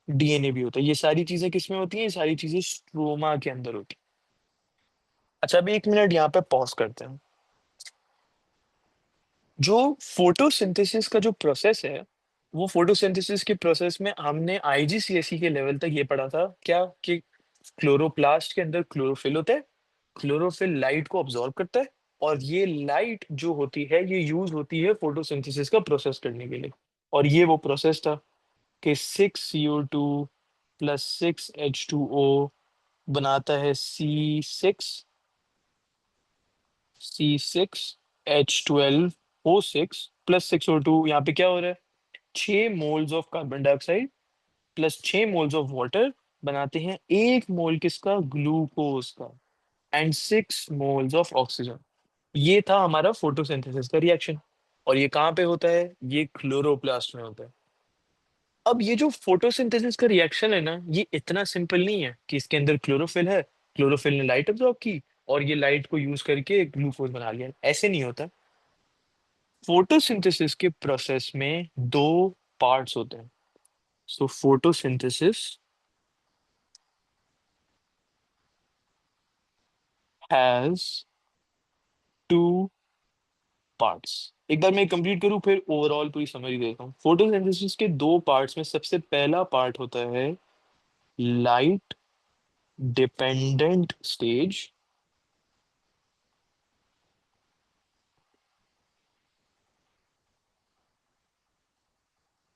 डीएनए भी होता है। ये सारी चीजें किसमें होती हैं? ये सारी चीजें स्ट्रोमा के अंदर होती हैं। अच्छा, अभी एक मिनट यहाँ पे पॉज करते हैं। जो फोटोसिंथेसिस का जो प्रोसेस है, वो फोटोसिंथेसिस के प्रोसेस में हमने आईजीसीएसई के लेवल तक ये पढ़ा था क्या, कि क्लोरोप्लास्ट के अंदर क्लोरोफिल होता है। क्लोरोफिल लाइट को ऑब्जॉर्ब करता है, और ये लाइट जो होती है ये यूज होती है फोटोसिंथेसिस का प्रोसेस करने के लिए। और ये वो प्रोसेस था कि 6CO2 + 6H2O बनाता है C6H12O6 + 6O2। यहाँ पे क्या हो रहा है? 6 moles of carbon dioxide plus 6 moles of water बनाते हैं 1 मोल किसका? ग्लूकोज का। And 6 moles of oxygen. ये था हमारा फोटोसिंथेसिस का रिएक्शन। और ये कहाँ पे होता है? ये क्लोरोप्लास्ट में होता है। अब ये जो फोटोसिंथेसिस का रिएक्शन है ना, ये इतना सिंपल नहीं है कि इसके अंदर क्लोरोफिल है, क्लोरोफिल ने लाइट अब्सॉर्ब की, और ये लाइट को यूज करके ग्लूकोज बना लिया। ऐसे नहीं होता। फोटोसिंथेसिस के प्रोसेस में दो पार्ट्स होते हैं। सो फोटोसिंथेसिस हैज 2 पार्ट्स। एक बार मैं कंप्लीट करूं, फिर ओवरऑल पूरी समझ देता हूँ। फोटोसिंथेसिस के 2 पार्ट्स में सबसे पहला पार्ट होता है लाइट डिपेंडेंट स्टेज,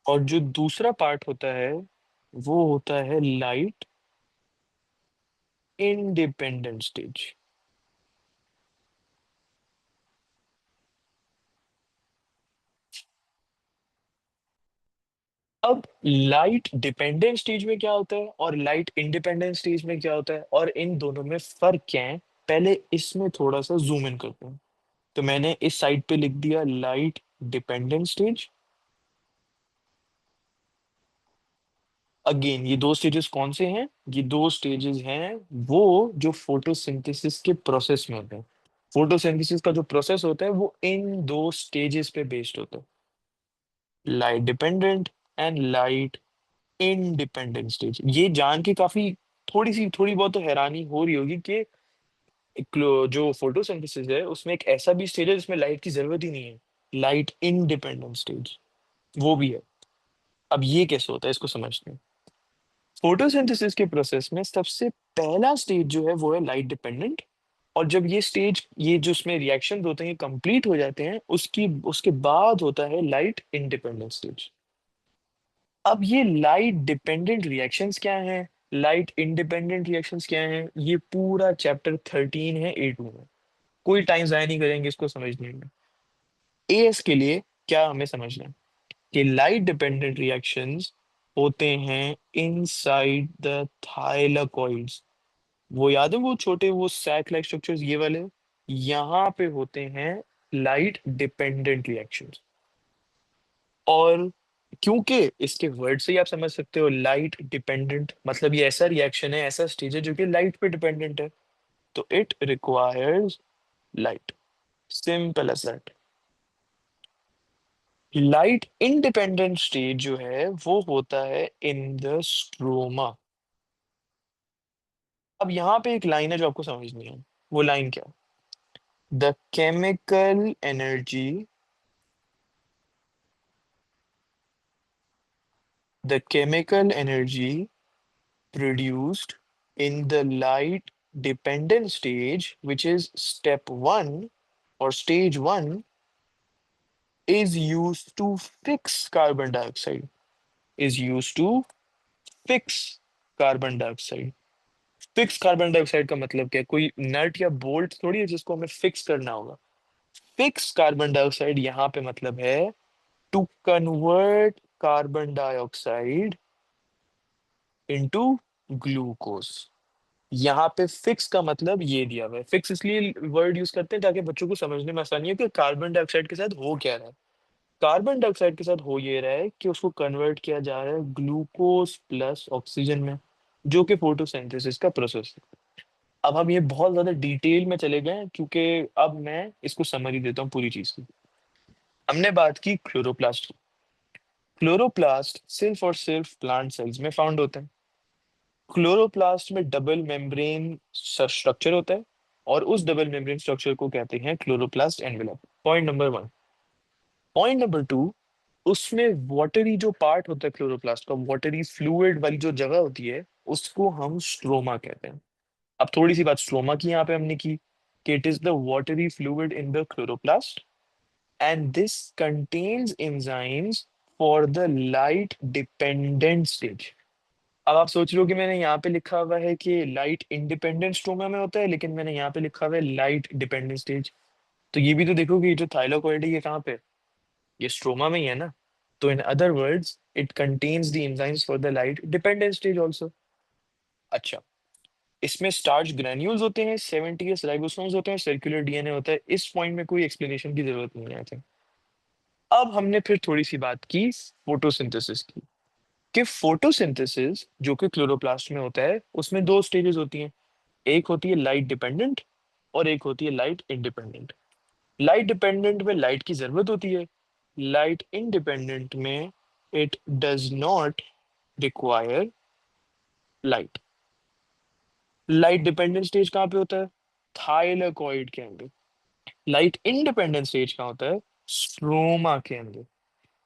और जो दूसरा पार्ट होता है वो होता है लाइट इंडिपेंडेंट स्टेज। अब लाइट डिपेंडेंट स्टेज में क्या होता है और लाइट इंडिपेंडेंट स्टेज में क्या होता है, और इन दोनों में फर्क क्या है, पहले इसमें थोड़ा सा जूम इन करते हैं। तो मैंने इस साइड पे लिख दिया लाइट डिपेंडेंट स्टेज। अगेन ये दो स्टेजेस कौन से हैं? ये दो स्टेजेस हैं वो जो फोटोसिंथेसिस के प्रोसेस में होते हैं। फोटोसिंथेसिस का जो प्रोसेस होता है वो इन दो स्टेजेस पे बेस्ड होता है, light dependent and light independent stage. ये जान के काफी थोड़ी बहुत तो हैरानी हो रही होगी कि जो फोटोसिंथेसिस है उसमें एक ऐसा भी स्टेज है जिसमें लाइट की जरूरत ही नहीं है, लाइट इंडिपेंडेंट स्टेज वो भी है। अब ये कैसे होता है इसको समझते हैं। फोटोसिंथेसिस के प्रोसेस में सबसे पहला स्टेज जो है वो है लाइट डिपेंडेंट। और जब ये स्टेज, ये जो उसमें रिएक्शन होते हैं कंप्लीट हो जाते हैं, उसकी उसके बाद होता है लाइट इंडिपेंडेंट स्टेज। अब ये लाइट डिपेंडेंट रिएक्शंस क्या हैं? लाइट इंडिपेंडेंट रिएक्शंस क्या हैं, ये पूरा चैप्टर 13 है A2 में। कोई टाइम जाया नहीं करेंगे इसको समझने में। एएस के लिए क्या हमें समझना है कि लाइट डिपेंडेंट रिएक्शंस होते हैं इनसाइड द थाइलाकॉइड्स। वो याद है वो छोटे वो सैक लाइक स्ट्रक्चर्स ये वाले, यहाँ पे होते हैं लाइट डिपेंडेंट रिएक्शंस। और क्योंकि इसके वर्ड से ही आप समझ सकते हो लाइट डिपेंडेंट मतलब ये ऐसा रिएक्शन है, ऐसा स्टेज है जो कि लाइट पे डिपेंडेंट है, तो it requires light, simple as that. Light independent stage जो है वो होता है इन द स्ट्रोमा। अब यहाँ पे एक लाइन है जो आपको समझनी है, वो लाइन क्या, the chemical energy, the chemical energy produced in the light dependent stage, which is step 1 or stage 1, is used to fix carbon dioxide, is used to fix carbon dioxide। Fix carbon dioxide का मतलब क्या है, कोई नट या bolt थोड़ी है जिसको हमें फिक्स करना होगा। फिक्स कार्बन डाइऑक्साइड यहाँ पे मतलब है to convert carbon dioxide into glucose. यहाँ पे फिक्स का मतलब ये दिया हुआ है, फिक्स इसलिए वर्ड यूज करते हैं ताकि बच्चों को समझने में आसानी हो कि कार्बन डाइऑक्साइड के साथ हो क्या रहा है। कार्बन डाइऑक्साइड के साथ हो ये रहा है कि उसको कन्वर्ट किया जा रहा है ग्लूकोज प्लस ऑक्सीजन में, जो कि फोटोसिंथेसिस का प्रोसेस है। अब हम ये बहुत ज्यादा डिटेल में चले गए क्योंकि अब मैं इसको समरी देता हूँ पूरी चीज की। हमने बात की क्लोरोप्लास्ट की। क्लोरोप्लास्ट सिर्फ और सिर्फ प्लांट सेल्स में फाउंड होते हैं। क्लोरोप्लास्ट में डबल मेम्ब्रेन स्ट्रक्चर होता है और उस डबल मेम्ब्रेन स्ट्रक्चर को कहते हैं chloroplast envelope. Point number 1। Point number 2, उसमें वाटरी जो पार्ट होता है क्लोरोप्लास्ट का, वाटरी फ्लूइड वाली जो जगह होती है, उसको हम स्ट्रोमा कहते हैं। अब थोड़ी सी बात स्ट्रोमा की यहाँ पे हमने की कि it is the watery fluid in the chloroplast and this contains enzymes for the light dependent stage. अब आप सोच रहे हो कि मैंने यहाँ पे लिखा हुआ है कि लाइट इंडिपेंडेंट स्ट्रोमा में होता है, लेकिन मैंने यहाँ पे लिखा हुआ है लाइट डिपेंडेंट स्टेज। तो ये भी तो देखो कि ये जो थाइलाकॉइड है ये कहाँ पे है? ये स्ट्रोमा में ही है ना। तो in other words it contains the enzymes for the light dependent stage also. अच्छा, इसमें स्टार्च ग्रैन्यूल्स होते हैं, 70s राइबोसोम्स होते हैं, सर्कुलर डीएनए होता है। इस पॉइंट में कोई एक्सप्लेनेशन की जरूरत नहीं है आई थिंक। अब हमने फिर थोड़ी सी बात की फोटोसिंथेसिस की, कि फोटोसिंथेसिस जो कि क्लोरोप्लास्ट में होता है उसमें दो स्टेजेस होती हैं, एक होती है लाइट डिपेंडेंट और एक होती है लाइट इंडिपेंडेंट। लाइट डिपेंडेंट में लाइट की जरूरत होती है, लाइट इंडिपेंडेंट में it does not require light. Light dependent stage कहाँ पे होता है, थाइलाकॉइड के अंदर। लाइट इंडिपेंडेंट स्टेज कहाँ होता है, स्ट्रोमा के अंदर।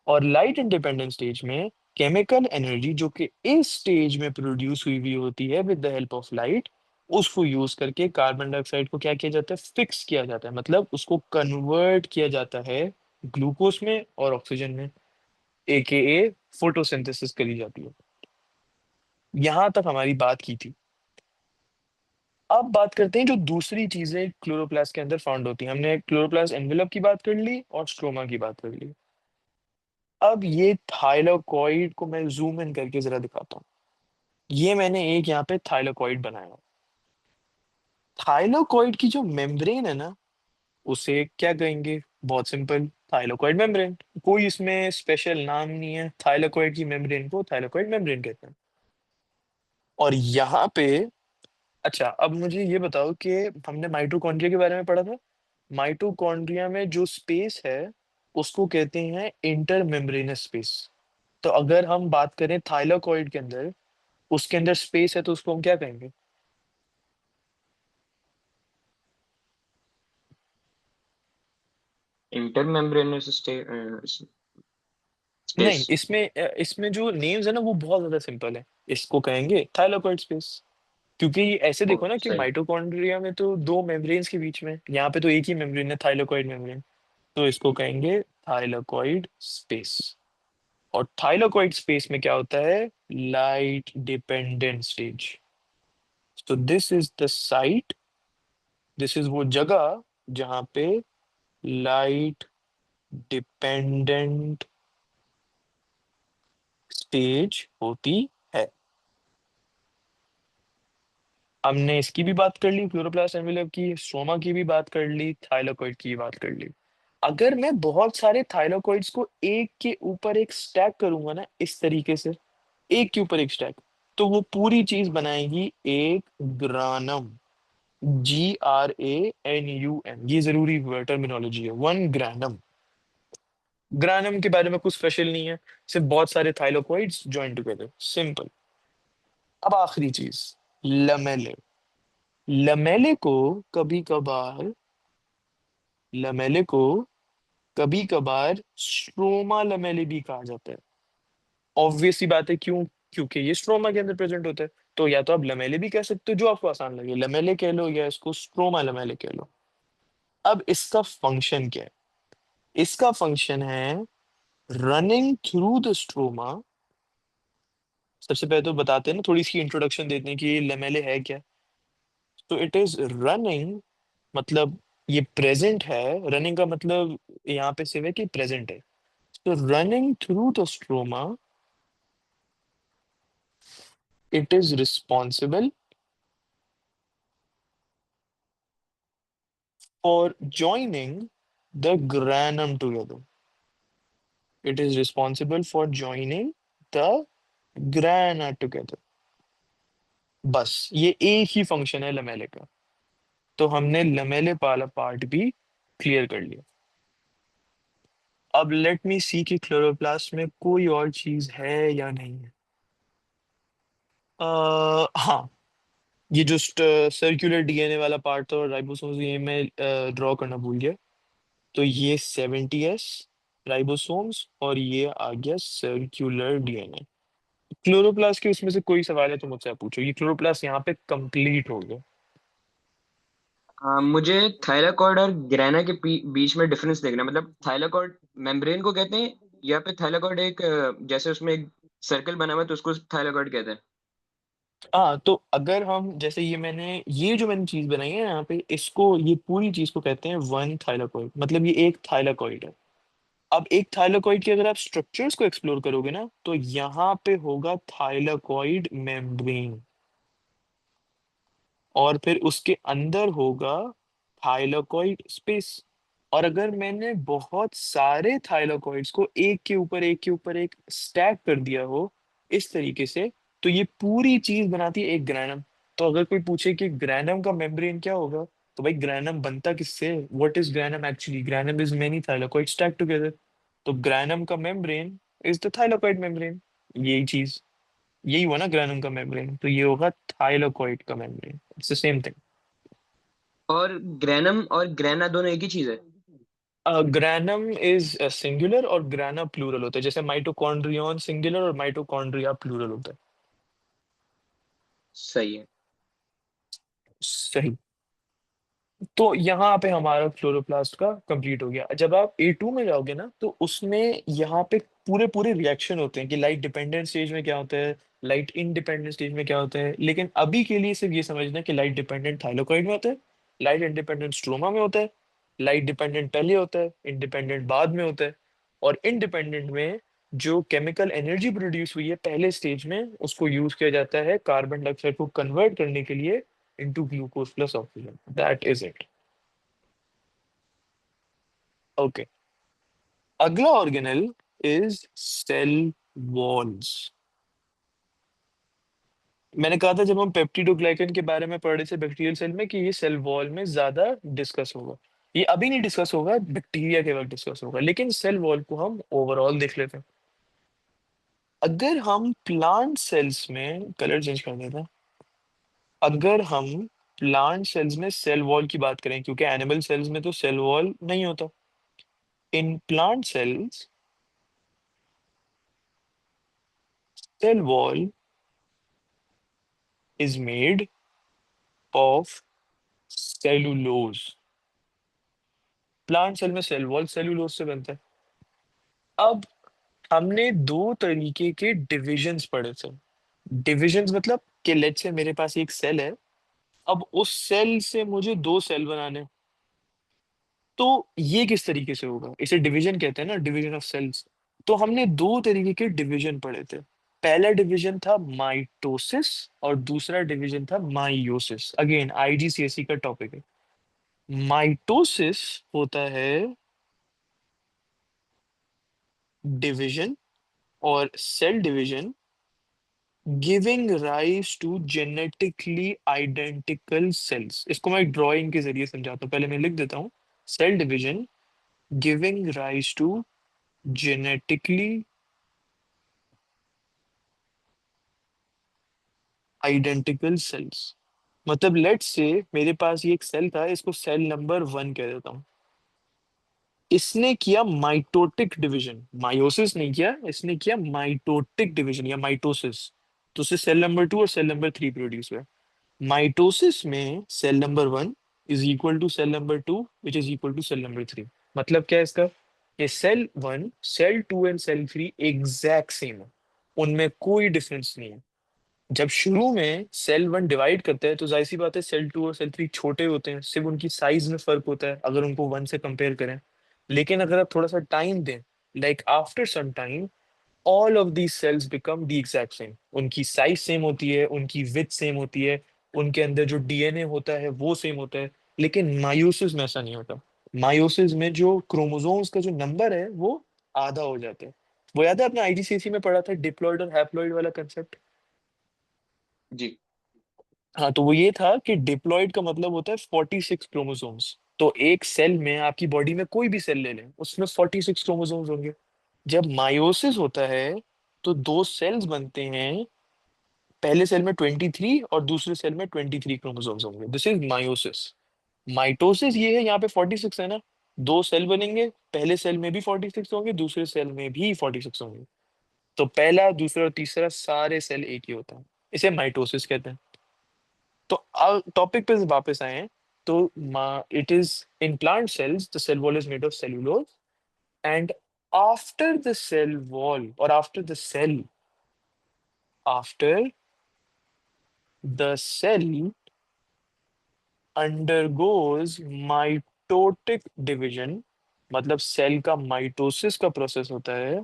और लाइट इंडिपेंडेंट स्टेज में केमिकल एनर्जी जो कि इस स्टेज में प्रोड्यूस हुई हुई होती है with the help of light, उसको यूज करके कार्बन डाइऑक्साइड को क्या किया जाता है, फिक्स किया जाता है, मतलब उसको कन्वर्ट किया जाता है ग्लूकोज में और ऑक्सीजन में, AKA फोटोसिंथेसिस करी जाती है। यहां तक हमारी बात की थी। अब बात करते हैं जो दूसरी चीजें क्लोरोप्लास्ट के अंदर फाउंड होती हैं। हमने क्लोरोप्लास्ट एनवेलप की बात कर ली और स्ट्रोमा की बात कर ली। अब ये थाइलाकॉइड को मैं जूम इन करके जरा दिखाता हूँ। ये मैंने एक यहाँ पे थाइलाकॉइड बनाया। थाइलाकॉइड की जो मेम्ब्रेन है ना, उसे क्या कहेंगे, बहुत सिंपल, थाइलाकॉइड मेम्ब्रेन। कोई इसमें स्पेशल नाम नहीं है, थाइलाकॉइड की मेम्ब्रेन को थाइलाकॉइड मेम्ब्रेन कहते हैं। और यहाँ पे, अच्छा अब मुझे ये बताओ कि हमने माइटोकॉन्ड्रिया के बारे में पढ़ा था। माइटोकॉन्ड्रिया में जो स्पेस है उसको कहते हैं इंटर मेम्ब्रेनस स्पेस। तो अगर हम बात करें थाइलाकॉइड के अंदर, उसके अंदर स्पेस है तो उसको हम क्या कहेंगे। इंटर मेम्ब्रेनस नहीं, स्पेस। इसमें जो नेम्स है ना वो बहुत ज्यादा सिंपल है। इसको कहेंगे थाइलाकॉइड स्पेस। क्योंकि ऐसे ओ देखो ना कि सही। माइटोकॉन्ड्रिया में तो दो मेम्ब्रेन्स के बीच में, यहाँ पे तो एक ही मेम्ब्रेन है, थाइलाकॉइड मेम्ब्रेन। तो इसको कहेंगे थाइलाकॉइड स्पेस। और थाइलाकॉइड स्पेस में क्या होता है, light dependent stage. So this is the site, this is वो जगह जहां पे लाइट डिपेंडेंट स्टेज होती है। हमने इसकी भी बात कर ली, क्लोरोप्लास्ट एनवेलप की, स्ट्रोमा की भी बात कर ली, थाइलाकोइड की भी बात कर ली। अगर मैं बहुत सारे थाइलाकोइड्स को एक के ऊपर एक स्टैक करूंगा ना, इस तरीके से, एक के ऊपर एक स्टैक, तो वो पूरी चीज बनाएगी एक ग्रानम। GRANUM, ये जरूरी टर्मिनोलॉजी है, 1 ग्रानम। ग्रानम के बारे में कुछ स्पेशल नहीं है, सिर्फ बहुत सारे थाइलाकोइड्स ज्वाइन टुगेदर, सिंपल। अब आखिरी चीज, लमेले। लमेले को कभी कभार लमेले को कभी कभार स्ट्रोमा लमेले भी कहा जाता है। ऑब्वियस सी बात है, क्यों? क्योंकि ये स्ट्रोमा के अंदर प्रेजेंट होता है। तो या तो आप लमेले भी कह सकते हो, जो आपको आसान लगे, लमेले कह लो या इसको स्ट्रोमा लमेले कह लो। अब इसका फंक्शन क्या है? इसका फंक्शन है रनिंग थ्रू द स्ट्रोमा। सबसे पहले तो बताते हैं ना, थोड़ी सी इंट्रोडक्शन देते हैं कि ये लमेले है क्या। तो इट इज रनिंग, मतलब ये प्रेजेंट है। रनिंग का मतलब यहाँ पे सिर्फ है कि प्रेजेंट है। तो running through the stroma, it is responsible for joining the granum together. It is responsible for joining the grana together. बस ये एक ही फंक्शन है लमेले का। तो हमने लमेले वाला पार्ट भी क्लियर कर लिया। अब लेट मी सी कि क्लोरोप्लास्ट में कोई और चीज है या नहीं है। हाँ, ये जो सर्कुलर डीएनए वाला पार्ट था और राइबोसोम्स, ये मैं ड्रॉ करना भूल गया। तो ये 70S राइबोसोम्स और ये आ गया सर्कुलर डीएनए। क्लोरोप्लास्ट के उसमें से कोई सवाल है तो मुझसे आप पूछो, ये क्लोरोप्लास्ट यहाँ पे कंप्लीट हो गया। मुझे थाइलाकॉइड और ग्रेना के बीच में डिफरेंस देखना है। मतलब थाइलाकॉइड मेम्ब्रेन को कहते हैं, या फिर थाइलाकॉइड एक जैसे उसमें एक सर्कल बना हुआ है तो उसको थाइलाकॉइड कहते हैं। हाँ, तो अगर हम जैसे ये जो मैंने चीज बनाई है यहाँ पे, इसको, ये पूरी चीज को कहते हैं वन थाइलाकॉइड, मतलब ये एक थाइलाकॉइड है। अब एक थाइलाकॉइड के अगर आप स्ट्रक्चर्स को एक्सप्लोर करोगे ना, तो यहाँ पे होगा थाइलाकॉइड मेम्ब्रेन, और फिर उसके अंदर होगा थाइलाकॉइड स्पेस। और अगर मैंने बहुत सारे थाइलाकॉइड्स को एक के ऊपर एक के ऊपर एक स्टैक कर दिया हो इस तरीके से, तो ये पूरी चीज बनाती है एक ग्रैनम। तो अगर कोई पूछे कि ग्रैनम का मेम्ब्रेन क्या होगा, तो भाई ग्रैनम बनता किससे? What is granum actually? Granum is many thylakoid stack together. तो ग्रैनम का membrane is the thylakoid membrane. यही चीज, यही हुआ ना ग्रैनम का मेम्ब्रेन, तो ये होगा थाइलाकॉइड का membrane. It's the same thing. और ग्रेनम और ग्रेना दोनों एक ही चीज है? ग्रैनम इज सिंगुलर और ग्राना प्लूरल होता है, जैसे माइटोकॉन्ड्रियन सिंगुलर और माइटोकॉन्ड्रिया प्लूरल होता है। सही है। सही। तो यहाँ पे हमारा क्लोरोप्लास्ट का कंप्लीट हो गया। जब आप A2 में जाओगे ना, तो उसमें यहाँ पे पूरे पूरे रिएक्शन होते हैं कि लाइट डिपेंडेंट स्टेज में क्या होता है, लाइट इंडिपेंडेंट स्टेज में क्या होता है। लेकिन अभी के लिए सिर्फ ये समझना कि लाइट डिपेंडेंट थाइलाकॉइड में होता है, लाइट इंडिपेंडेंट स्ट्रोमा में होता है, लाइट डिपेंडेंट पहले होता है, इंडिपेंडेंट बाद में होता है। और इंडिपेंडेंट में जो केमिकल एनर्जी प्रोड्यूस हुई है पहले स्टेज में, उसको यूज किया जाता है कार्बन डाइऑक्साइड को कन्वर्ट करने के लिए into glucose plus oxygen. That is it. Okay. अगला ऑर्गेनेल इज सेल वॉल्स। मैंने कहा था जब हम पेप्टिडोग्लाइकन के बारे में पढ़ रहे थे बैक्टीरियल सेल में, कि ये सेल वॉल में ज्यादा डिस्कस होगा। ये अभी नहीं डिस्कस होगा, बैक्टीरिया के वक्त डिस्कस होगा, लेकिन सेल वॉल को हम ओवरऑल देख लेते हैं। अगर हम प्लांट सेल्स में, कलर चेंज कर देते हैं, अगर हम प्लांट सेल्स में सेल वॉल की बात करें, क्योंकि एनिमल सेल्स में तो सेल वॉल नहीं होता। In plant cells, cell wall is made of cellulose. Plant cell में सेल वॉल सेल्यूलोज से बनता है। अब हमने दो तरीके के डिविजन्स पढ़े थे। डिविजन्स मतलब कि लेट्स से मेरे पास एक सेल है, अब उस सेल से मुझे दो सेल बनाने हैं। तो ये किस तरीके से होगा, इसे डिवीजन कहते हैं ना, डिवीजन ऑफ सेल्स। तो हमने दो तरीके के डिवीजन पढ़े थे। पहला डिवीजन था माइटोसिस और दूसरा डिवीजन था माइयोसिस। अगेन आईजीसीएसई का टॉपिक है। माइटोसिस होता है डिवीजन और cell division giving rise to genetically identical cells. इसको मैं ड्राइंग के जरिए समझाता हूँ, पहले मैं लिख देता हूँ। Cell division giving rise to genetically identical cells. मतलब लेट्स से मेरे पास ये एक सेल था, इसको सेल नंबर 1 कह देता हूँ। इसने किया माइटोटिक डिवीजन, मायोसिस नहीं किया, इसने किया माइटोटिक डिवीजन या माइटोसिस। तो उससे सेल नंबर 2 और सेल नंबर 3 प्रोड्यूस हुआ। माइटोसिस में cell number 1 is equal to cell number 2 which is equal to cell number 3। मतलब क्या है इसका, ये cell 1 cell 2 and cell 3 exact same है, उनमें कोई डिफरेंस नहीं है। जब शुरू में सेल 1 डिवाइड करता है तो जाहिर सी बात है सेल 2 और सेल 3 छोटे होते हैं, सिर्फ उनकी साइज में फर्क होता है अगर उनको 1 से कंपेयर करें। लेकिन अगर आप थोड़ा सा टाइम दें, like after some time, all of these cells become the exact same. उनकी साइज सेम होती है, उनकी विड्थ सेम होती है, उनके अंदर जो डीएनए होता है वो सेम होता है। लेकिन मायोसिस में ऐसा नहीं होता। मायोसिस में जो क्रोमोसोम्स का जो नंबर है वो आधा हो जाता है। वो याद है आपने आईजीसीएसई में पढ़ा था, डिप्लॉइड और हैप्लॉइड वाला कंसेप्ट। जी। हाँ, तो वो ये था कि डिप्लॉइड का मतलब होता है 46 क्रोमोसोम्स। तो एक सेल में, आपकी बॉडी में कोई भी सेल ले लें, उसमें 46 क्रोमोसोम्स होंगे। जब मायोसिस होता है तो दो सेल्स बनते हैं, पहले सेल में 23 और दूसरे सेल में 23 क्रोमोसोम्स होंगे। This is meiosis. माइटोसिस ये है, यहाँ पे 46 है ना, दो सेल बनेंगे, पहले सेल में भी 46 होंगे, दूसरे सेल में भी 46 होंगे। तो पहला दूसरा और तीसरा सारे सेल एक ही होता है, इसे माइटोसिस कहते हैं। तो टॉपिक पे वापस आए हैं। तो it is in plant cells the cell wall is made of cellulose, and after the cell wall और after the cell, after the cell undergoes mitotic division, मतलब सेल का माइटोसिस का प्रोसेस होता है।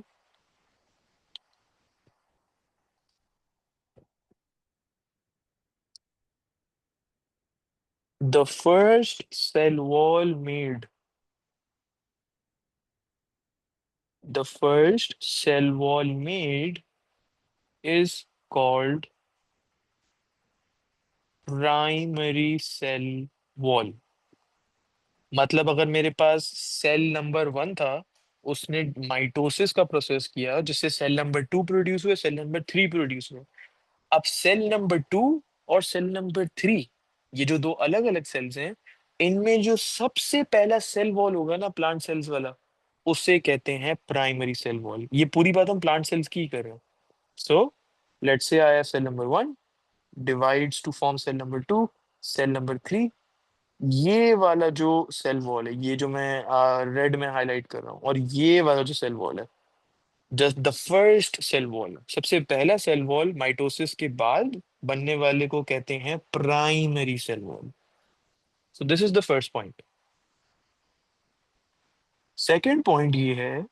The first cell wall made, the first cell wall made is called primary cell wall. मतलब अगर मेरे पास cell number 1 था, उसने माइटोसिस का प्रोसेस किया जिससे सेल नंबर 2 प्रोड्यूस हुए, सेल नंबर 3 प्रोड्यूस हुए। अब सेल नंबर 2 और सेल नंबर 3, ये जो दो अलग अलग सेल्स हैं, इनमें जो सबसे पहला सेल वॉल होगा ना प्लांट सेल्स वाला, उसे कहते हैं प्राइमरी सेल वॉल। ये पूरी बात हम प्लांट सेल्स की ही कर रहे हैं। सो लेट्स से आया cell number 1, divides to form cell number 2, cell number 3। ये वाला जो सेल वॉल है, ये जो मैं रेड में हाईलाइट कर रहा हूँ, और ये वाला जो सेल वॉल है, just the first cell wall, सबसे पहला सेल वॉल माइटोसिस के बाद बनने वाले को कहते हैं primary cell wall. So this is the first point. Second point ये है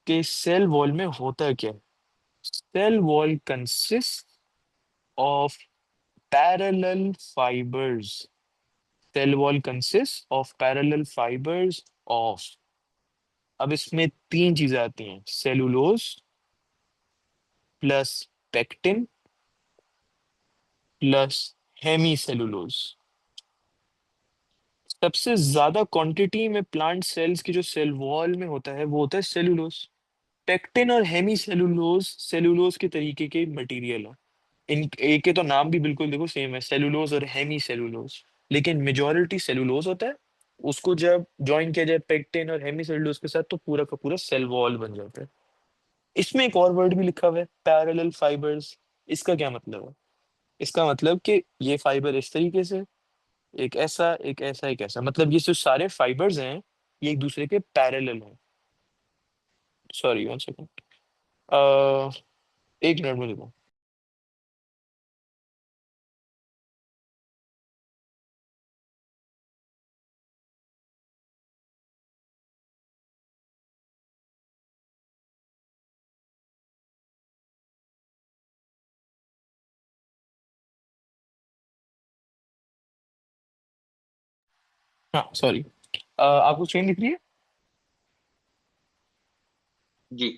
कि सेल वॉल में होता क्या है। Cell wall consist of parallel fibres. Cell wall consist of parallel fibres of, अब इसमें तीन चीजें आती हैं, cellulose plus pectin plus hemi cellulose. सबसे ज्यादा क्वांटिटी में प्लांट सेल्स की जो सेल वॉल में होता है वो होता है सेलुलोज। पेक्टिन और हेमी सेलुलोज सेलुलोज के तरीके के मटेरियल है। इन एक के तो नाम भी बिल्कुल देखो सेम है, सेलुलोज और हेमी सेलुलोज। लेकिन मेजोरिटी सेलुलोज होता है, उसको जब ज्वाइन किया जाए पेक्टिन और हेमी सेलुलोज के साथ तो पूरा का पूरा सेल वॉल बन जाता है। इसमें एक और वर्ड भी लिखा हुआ है, पैरेलल फाइबर्स। इसका क्या मतलब है, इसका मतलब कि ये फाइबर इस तरीके से, एक ऐसा एक ऐसा एक ऐसा, मतलब ये जो सारे फाइबर्स हैं ये एक दूसरे के पैरेलल हैं। Sorry, 1 second. एक मिनट में देखो। हाँ सॉरी, आपको चेन दिख रही है? जी।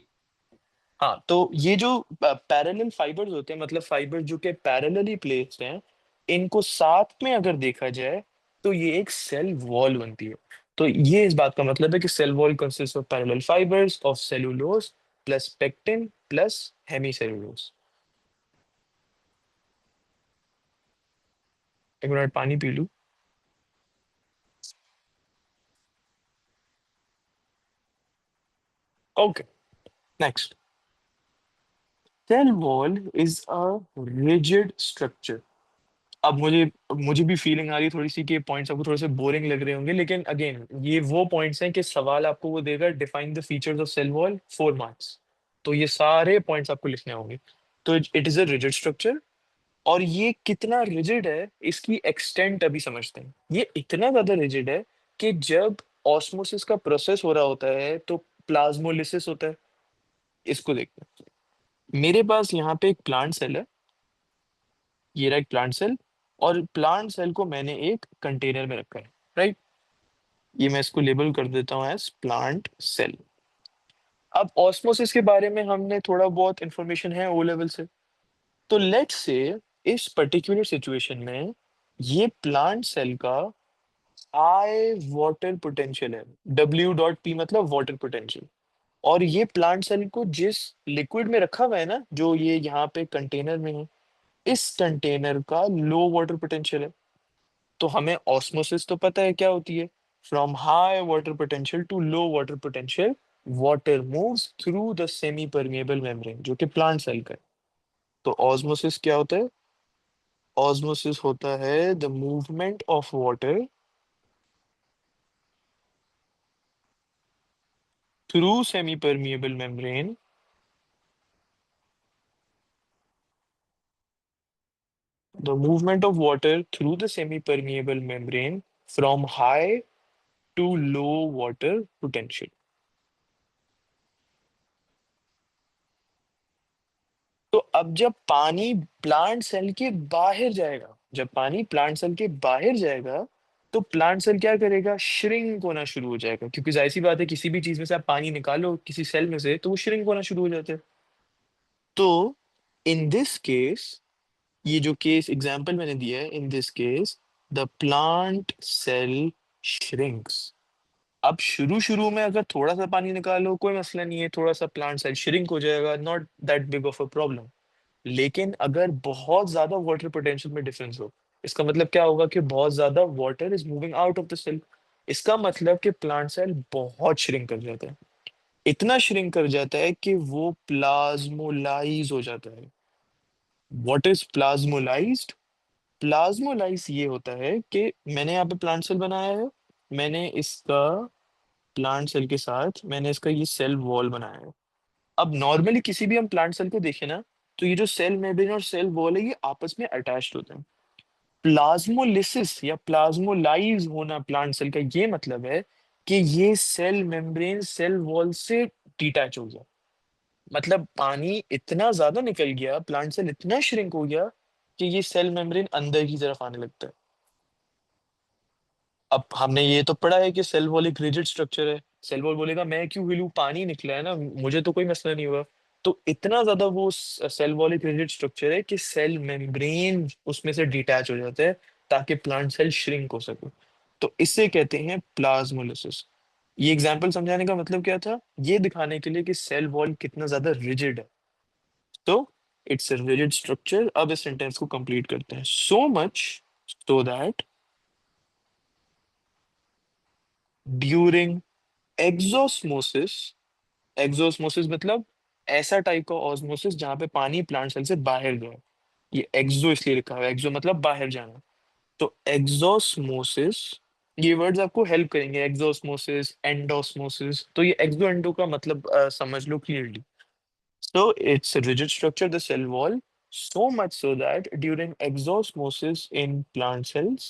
हाँ, तो ये जो पैरेलल फाइबर्स होते हैं, मतलब फाइबर जो के पैरेलली प्लेस्ड हैं, इनको साथ में अगर देखा जाए तो ये एक सेल वॉल बनती है। तो ये इस बात का मतलब है कि cell wall consist of parallel fibres of cellulose plus pectin plus hemicellulose. एक मिनट पानी पी लूं। Okay, next. Cell wall is a rigid structure. अब मुझे मुझे भी फीलिंग आ रही है थोड़ी सी कि पॉइंट्स आपको थोड़े से बोरिंग लग रहे होंगे, लेकिन अगेन ये वो पॉइंट्स हैं कि सवाल आपको वो देगा, define the features of cell wall, 4 marks. तो ये सारे पॉइंट्स आपको लिखने होंगे। तो it is a rigid structure. और ये कितना रिजिड है इसकी एक्सटेंट अभी समझते हैं। ये इतना ज्यादा रिजिड है कि जब ऑस्मोसिस का प्रोसेस हो रहा होता है तो प्लाज्मोलिसिस होता है। इसको देखते हैं। मेरे पास यहाँ पे एक प्लांट सेल है। ये रहा एक प्लांट सेल। और प्लांट सेल को मैंने एक कंटेनर में रखा है, राइट। ये मैं इसको लेबल कर देता हूँ एज प्लांट सेल। अब ऑस्मोसिस के बारे में हमने थोड़ा बहुत इंफॉर्मेशन है ओ लेवल से। तो लेट्स से इस पर्टिकुलर सिचुएशन में ये प्लांट सेल का हाई वाटर पोटेंशियल है। W.P मतलब वाटर पोटेंशियल। और ये प्लांट सेल को जिस लिक्विड में रखा हुआ है ना, जो ये यहाँ पे कंटेनर में है, इस कंटेनर का लो वाटर पोटेंशियल है। तो हमें ऑस्मोसिस तो पता है क्या होती है। From high water potential to low water potential, water moves through the semi permeable membrane, जो कि प्लांट सेल का है। तो ऑस्मोसिस क्या होता है? ऑस्मोसिस होता है the movement of water through semi permeable membrane, the movement of water through the semi-permeable membrane from high to low water potential। तो अब जब पानी प्लांट सेल के बाहर जाएगा, जब पानी प्लांट सेल के बाहर जाएगा, तो प्लांट सेल क्या करेगा? श्रिंक होना शुरू हो जाएगा, क्योंकि जाहिर सी बात है किसी भी चीज में से आप पानी निकालो किसी सेल में से तो वो श्रिंक होना शुरू हो जाता है। तो इन दिस केस, ये जो केस एग्जांपल मैंने दिया है, in this case the plant cell shrinks. अब शुरू शुरू में अगर थोड़ा सा पानी निकालो कोई मसला नहीं है, थोड़ा सा प्लांट साइज श्रिंक हो जाएगा, not that big of a problem. लेकिन अगर बहुत ज्यादा वाटर पोटेंशियल में डिफरेंस हो, इसका मतलब क्या होगा कि बहुत ज्यादा water is moving out of the cell. इसका मतलब कि प्लांट सेल बहुत श्रिंक कर जाता है। इतना श्रिंक कर जाता है कि वो प्लाज्मोलाइज हो जाता है। What is plasmolysed? प्लाज्मोलाइज ये होता है कि मैंने यहाँ पे प्लांट सेल बनाया है। मैंने इसका प्लांट सेल के साथ मैंने इसका ये सेल वॉल बनाया है। अब नॉर्मली किसी भी हम प्लांट सेल को देखें ना, तो ये जो सेल मेम्ब्रेन और सेल वॉल है ये आपस में अटैच्ड होते हैं। प्लाज्मोलिसिस या प्लाज्मोलाइज होना प्लांट सेल का ये मतलब है कि ये सेल मेम्ब्रेन सेल वॉल से डिटैच हो गया। मतलब पानी इतना ज्यादा निकल गया, प्लांट सेल इतना श्रिंक हो गया कि ये सेल मेम्ब्रेन अंदर की तरफ आने लगता है। अब हमने ये तो पढ़ा है कि सेल वॉल एक रिजिड स्ट्रक्चर है। सेल वॉल बोलेगा मैं क्यों हिलूं, पानी निकला है ना, मुझे तो कोई मसला नहीं हुआ। तो इतना ज्यादा वो सेल वॉल एक रिजिड स्ट्रक्चर है कि सेल मेम्ब्रेन उसमें से डिटैच हो जाता है ताकि प्लांट सेल श्रिंक हो सके। तो इसे कहते हैं प्लाज्मोलिसिस। ये एग्जांपल समझाने का मतलब क्या था? ये दिखाने के लिए कि सेल वॉल कितना ज्यादा रिजिड है। तो इट्स अ रिजिड स्ट्रक्चर। अब इस सेंटेंस को कंप्लीट करते हैं। So much so that during exosmosis, exosmosis मतलब ऐसा टाइप का ऑस्मोसिस जहां पे पानी प्लांट सेल से बाहर गया। ये एक्सो इसलिए लिखा हुआ है, एक्सो मतलब बाहर जाना। तो एक्सोस्मोसिस ये वर्ड्स आपको हेल्प करेंगे, एक्सोस्मोसिस, एंडोस्मोसिस। तो ये एक्सो एंडो का मतलब समझ लो clearly. So it's a rigid structure, the cell wall, so much so that during exosmosis in plant cells,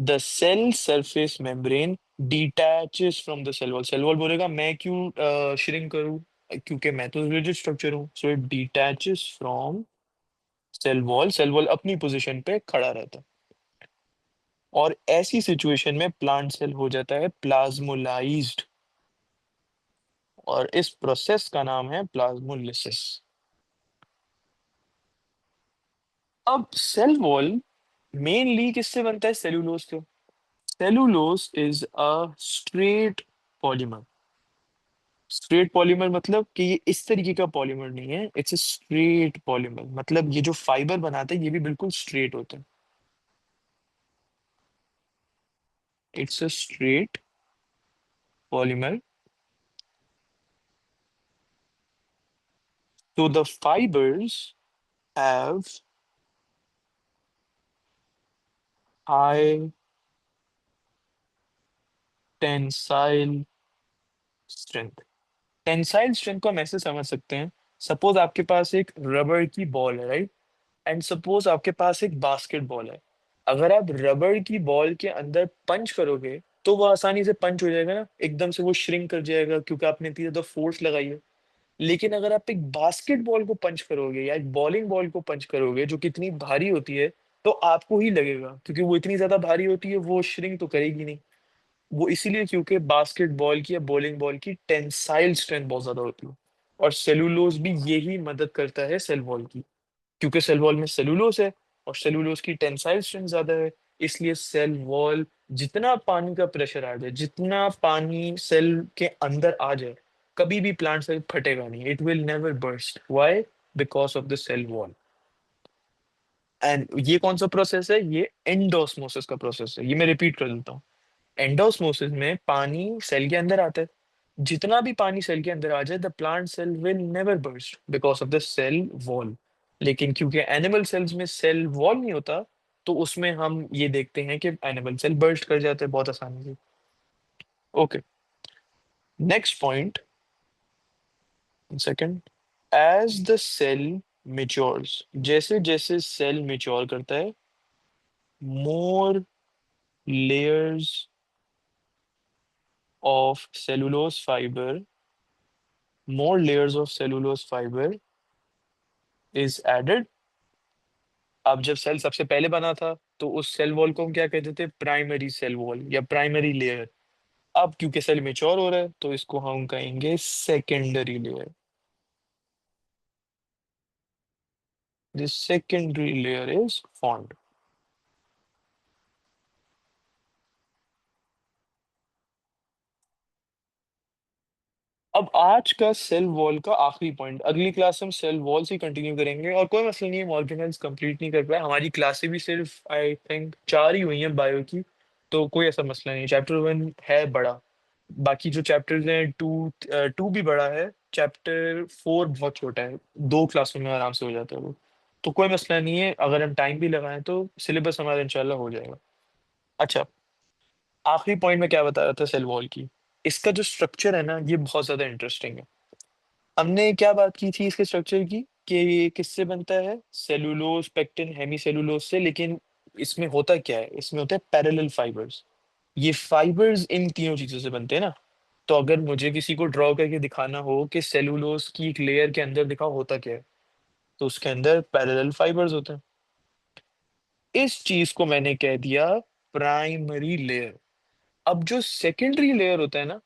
the cell surface membrane detaches from the cell wall. Cell wall बोलेगा मैं क्यों shrink करूँ, क्योंकि मैं तो rigid structure हूँ। So it detaches from cell wall. Cell wall अपनी position पे खड़ा रहता है। और ऐसी सिचुएशन में प्लांट सेल हो जाता है प्लाज्मोलाइज्ड, और इस प्रोसेस का नाम है प्लाज्मोलिसिस। अब सेल वॉल मेनली किससे बनता है? सेलुलोज से। Cellulose is a straight polymer. Straight polymer मतलब कि ये इस तरीके का पॉलीमर नहीं है, इट्स अ स्ट्रेट पॉलीमर, मतलब ये जो फाइबर बनाते हैं ये भी बिल्कुल स्ट्रेट होते हैं। It's a straight polymer. तो the fibres have high tensile strength. Tensile strength को हम ऐसे समझ सकते हैं, सपोज आपके पास एक रबर की बॉल है, राइट? एंड सपोज आपके पास एक बास्केटबॉल है। अगर आप रबड़ की बॉल के अंदर पंच करोगे तो वो आसानी से पंच हो जाएगा ना, एकदम से वो श्रिंक कर जाएगा क्योंकि आपने इतनी ज्यादा फोर्स लगाई है। लेकिन अगर आप एक बास्केटबॉल को पंच करोगे या एक बॉलिंग बॉल को पंच करोगे जो कितनी भारी होती है, तो आपको ही लगेगा, क्योंकि वो इतनी ज्यादा भारी होती है, वो श्रिंक तो करेगी नहीं। वो इसीलिए क्योंकि बास्केटबॉल की या बॉलिंग बॉल की टेंसाइल स्ट्रेंथ बहुत ज्यादा होती है। और सेलुलोज भी यही मदद करता है सेल वॉल की, क्योंकि सेल वॉल में सेलुलोज है और सेलुलोज की टेंसाइल स्ट्रेंथ ज्यादा है। इसलिए सेल वॉल, जितना पानी का प्रेशर आ जाए, जितना पानी सेल के अंदर आ जाए, कभी भी प्लांट सेल फटेगा नहीं, it will never burst. Why? Because of the cell wall. And ये कौन सा प्रोसेस है? ये एंडोस्मोसिस का प्रोसेस है। ये मैं रिपीट कर देता हूँ। एंडोस्मोसिस में पानी सेल के अंदर आता है। जितना भी पानी सेल के अंदर आ जाए, the plant cell will never burst because of the cell wall. लेकिन क्योंकि एनिमल सेल्स में सेल वॉल नहीं होता, तो उसमें हम ये देखते हैं कि एनिमल सेल बर्स्ट कर जाते हैं बहुत आसानी से। Okay, next point, second. As the cell matures, जैसे जैसे सेल मेच्योर करता है, more layers of cellulose fibre, more layers of cellulose fiber is added। अब जब सेल सबसे पहले बना था तो उस सेल वॉल को हम क्या कहते थे? प्राइमरी सेल वॉल या प्राइमरी लेयर। अब क्योंकि सेल मेच्योर हो रहा है तो इसको हम कहेंगे secondary layer. This secondary layer is formed. अब आज का सेल वॉल का आखिरी पॉइंट, अगली क्लास हम सेल वॉल से कंटिन्यू करेंगे। और कोई मसला नहीं है, ऑर्गेनाइज कंप्लीट नहीं कर पाए, हमारी क्लासें भी सिर्फ आई थिंक 4 ही हुई हैं बायो की। तो कोई ऐसा मसला नहीं, चैप्टर 1 है बड़ा। बाकी जो चैप्टर्स हैं, टू टू भी बड़ा है, चैप्टर 4 बहुत छोटा है, 2 क्लासों में आराम से हो जाता है वो। तो कोई मसला नहीं है, अगर हम टाइम भी लगाएं तो सिलेबस हमारा इंशाल्लाह हो जाएगा। अच्छा, आखिरी पॉइंट में क्या बता रहा था सेल वॉल की, इसका जो स्ट्रक्चर है ना, ये बहुत ज्यादा इंटरेस्टिंग है। हमने क्या बात की थी इसके स्ट्रक्चर की, कि ये किससे बनता है? सेलुलोज, पेक्टिन, हेमी सेलुलोज से। लेकिन इसमें होता क्या है? इसमें होता है पैरेलल फाइबर्स। ये फाइबर्स इन तीनों चीजों से बनते हैं ना। तो अगर मुझे किसी को ड्रॉ करके दिखाना हो कि सेलुलोज की एक लेयर के अंदर दिखाओ होता क्या है, तो उसके अंदर पैरेलल फाइबर्स होते हैं। इस चीज को मैंने कह दिया प्राइमरी लेयर। अब जो सेकेंडरी लेयर होता है ना,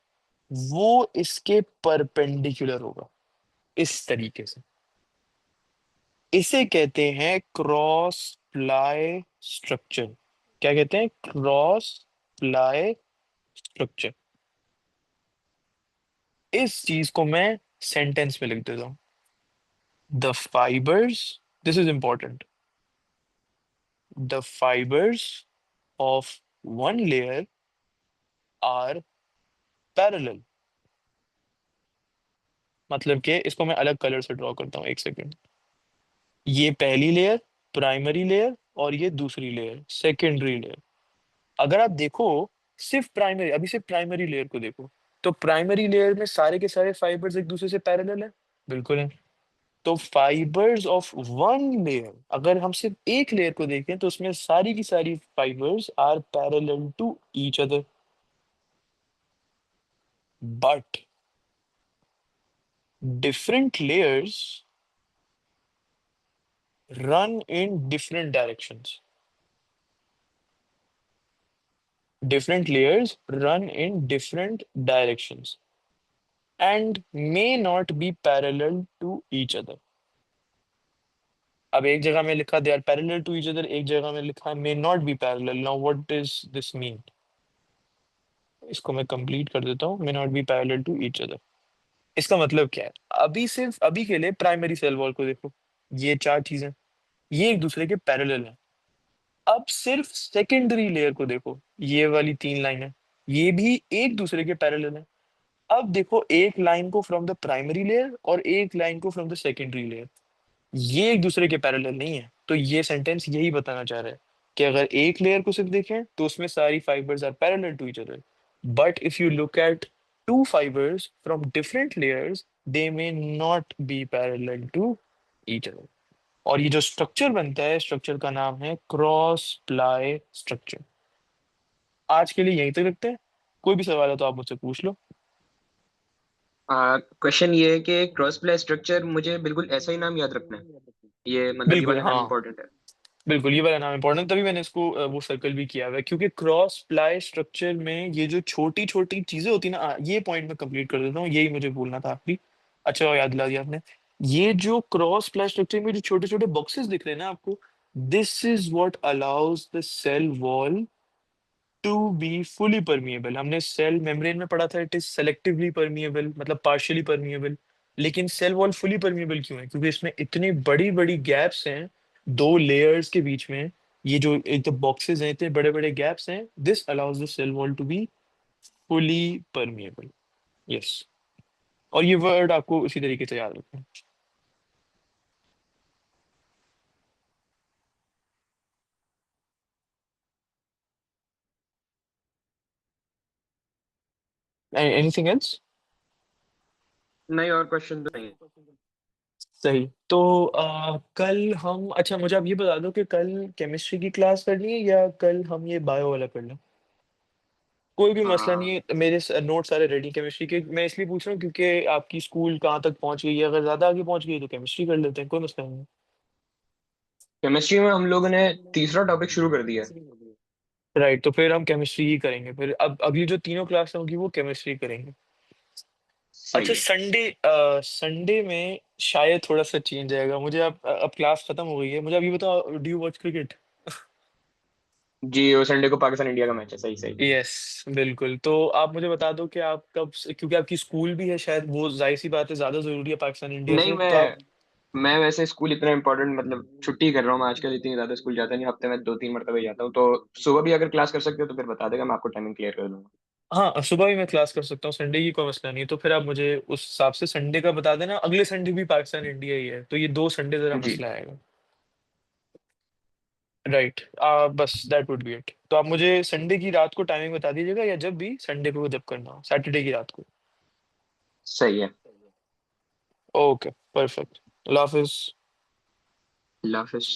वो इसके परपेंडिकुलर होगा, इस तरीके से। इसे कहते हैं क्रॉस प्लाई स्ट्रक्चर। क्या कहते हैं? Cross ply structure. इस चीज को मैं सेंटेंस में लिख देता हूं। The fibres, this is important, the fibres of one layer are parallel. मतलब कि इसको मैं अलग कलर से ड्रॉ करता हूँ, एक सेकेंड। ये पहली लेयर प्राइमरी लेयर, और ये दूसरी लेयर सेकेंडरी लेयर। अगर आप देखो सिर्फ प्राइमरी, अभी सिर्फ प्राइमरी लेयर को देखो, तो प्राइमरी लेयर में सारे के सारे फाइबर्स एक दूसरे से पैरेलल है, बिल्कुल है। तो फाइबर्स ऑफ वन लेयर, अगर हम सिर्फ एक लेयर को देखें तो उसमें सारी की सारी fibres are parallel to each other. But different layers run in different directions. Different layers run in different directions and may not be parallel to each other. अब एक जगह में लिखा they are parallel to each other, एक जगह में लिखा may not be parallel. Now what does this mean? इसको मैं कंप्लीट कर देता हूँ, may not be parallel to each other. इसका मतलब क्या है? अभी सिर्फ अभी के लिए प्राइमरी सेल वॉल को देखो, ये चार चीजें ये एक दूसरे के पैरेलल है। अब सिर्फ सेकेंडरी लेयर को देखो, ये वाली तीन लाइन है, ये भी एक दूसरे के पैरेलल है। अब देखो एक लाइन को फ्रॉम द प्राइमरी लेयर और एक लाइन को फ्रॉम द सेकेंडरी लेयर, ये एक दूसरे के पैरेलल नहीं है। तो ये सेंटेंस यही बताना चाह रहा है कि अगर एक लेयर को सिर्फ देखें तो उसमें सारी fibres are parallel to each other, but if you look at two fibres from different layers they may not be parallel to each other. और ये जो स्ट्रक्चर बनता है, स्ट्रक्चर का नाम है क्रॉस प्लाई स्ट्रक्चर। आज के लिए यहीं तक रखते हैं, कोई भी सवाल है तो आप मुझसे पूछ लो। क्वेश्चन ये है कि क्रॉस प्लाई स्ट्रक्चर मुझे बिल्कुल ऐसा ही नाम याद रखना है, ये मतलब ये बिल्कुल वाला नाम हाँ, इंपॉर्टेंट है। बिल्कुल ये वाला नाम इंपॉर्टेंट, तभी मैंने इसको वो सर्कल भी किया हुआ है, क्योंकि क्रॉस प्लाई स्ट्रक्चर में ये जो छोटी छोटी चीजें होती है ना, ये पॉइंट मैं कंप्लीट कर देता हूँ, यही मुझे बोलना था आखिरी। अच्छा याद दिला दिया आपने। ये जो क्रॉस प्लाई स्ट्रक्चर में जो छोटे छोटे बॉक्सेस दिख रहे हैं ना आपको, this is what allows the cell wall to be fully permeable. हमने सेल मेम्ब्रेन में पढ़ा था इट इज सेलेक्टिवली परमिएबल, मतलब पार्शियली परमिएबल। लेकिन सेल वॉल फुली परमिएबल क्यों है? क्योंकि इसमें इतनी बड़ी बड़ी गैप्स हैं दो लेयर्स के बीच में। ये जो एक तो बॉक्सेस हैं, इतने बड़े बड़े गैप्स हैं, this allows the cell wall to be fully permeable. Yes. और ये वर्ड आपको उसी तरीके से याद रखना है। Anything else? नहीं, और क्वेश्चन तो नहीं है। सही। तो कल हम, अच्छा मुझे आप ये बता दो कि कल केमिस्ट्री की क्लास करनी है या कल हम ये बायो वाला कर लें? कोई भी मसला नहीं हाँ, है, मेरे नोट सारे रेडी केमिस्ट्री के। मैं इसलिए पूछ रहा हूँ क्योंकि आपकी स्कूल कहाँ तक पहुंच गई है, अगर ज्यादा आगे पहुंच गई है तो केमिस्ट्री कर लेते हैं, कोई मसला नहीं केमिस्ट्री में हम लोगों ने तीसरा टॉपिक शुरू कर दिया है। है। राइट, तो फिर हम केमिस्ट्री ही करेंगे, फिर अब अगली जो तीनों क्लास होंगी वो केमिस्ट्री करेंगे। अच्छा सही है। संडे, संडे में शायद थोड़ा सा चेंज आएगा मुझे। अब क्लास खत्म हो गई है, मुझे अब ये बताओ, डू यू वॉच क्रिकेट? जी, वो संडे को पाकिस्तान इंडिया का मैच है, सही सही। यस बिल्कुल। तो आप मुझे बता दो कि आप कब क्योंकि आपकी स्कूल भी है शायद, वो जाहिर सी बात है ज्यादा जरूरी है पाकिस्तान इंडिया नहीं, से, तो आप। मैं वैसे स्कूल इतना इंपॉर्टेंट मतलब छुट्टी कर रहा हूँ मैं आजकल, इतनी ज्यादा स्कूल जाता नहीं, हफ्ते में 2-3 मरतबे जाता हूँ, तो सुबह भी अगर क्लास कर सकते हो तो फिर बता देगा, मैं आपको टाइमिंग क्लियर कर दूंगा। हाँ सुबह भी मैं क्लास कर सकता हूँ, संडे की कोई मसला नहीं, तो फिर आप मुझे उस हिसाब से संडे का बता देना। अगले संडे भी पाकिस्तान इंडिया ही है, तो ये दो संडे जरा जी, मसला आएगा। राइट, बस दैट वुड बी इट। तो आप मुझे संडे की रात को टाइमिंग बता दीजिएगा, या जब भी संडे को जब करना हो, सैटरडे की रात को। सही है। Okay perfect. अल्लाह हाफिज। अल्लाह हाफिज।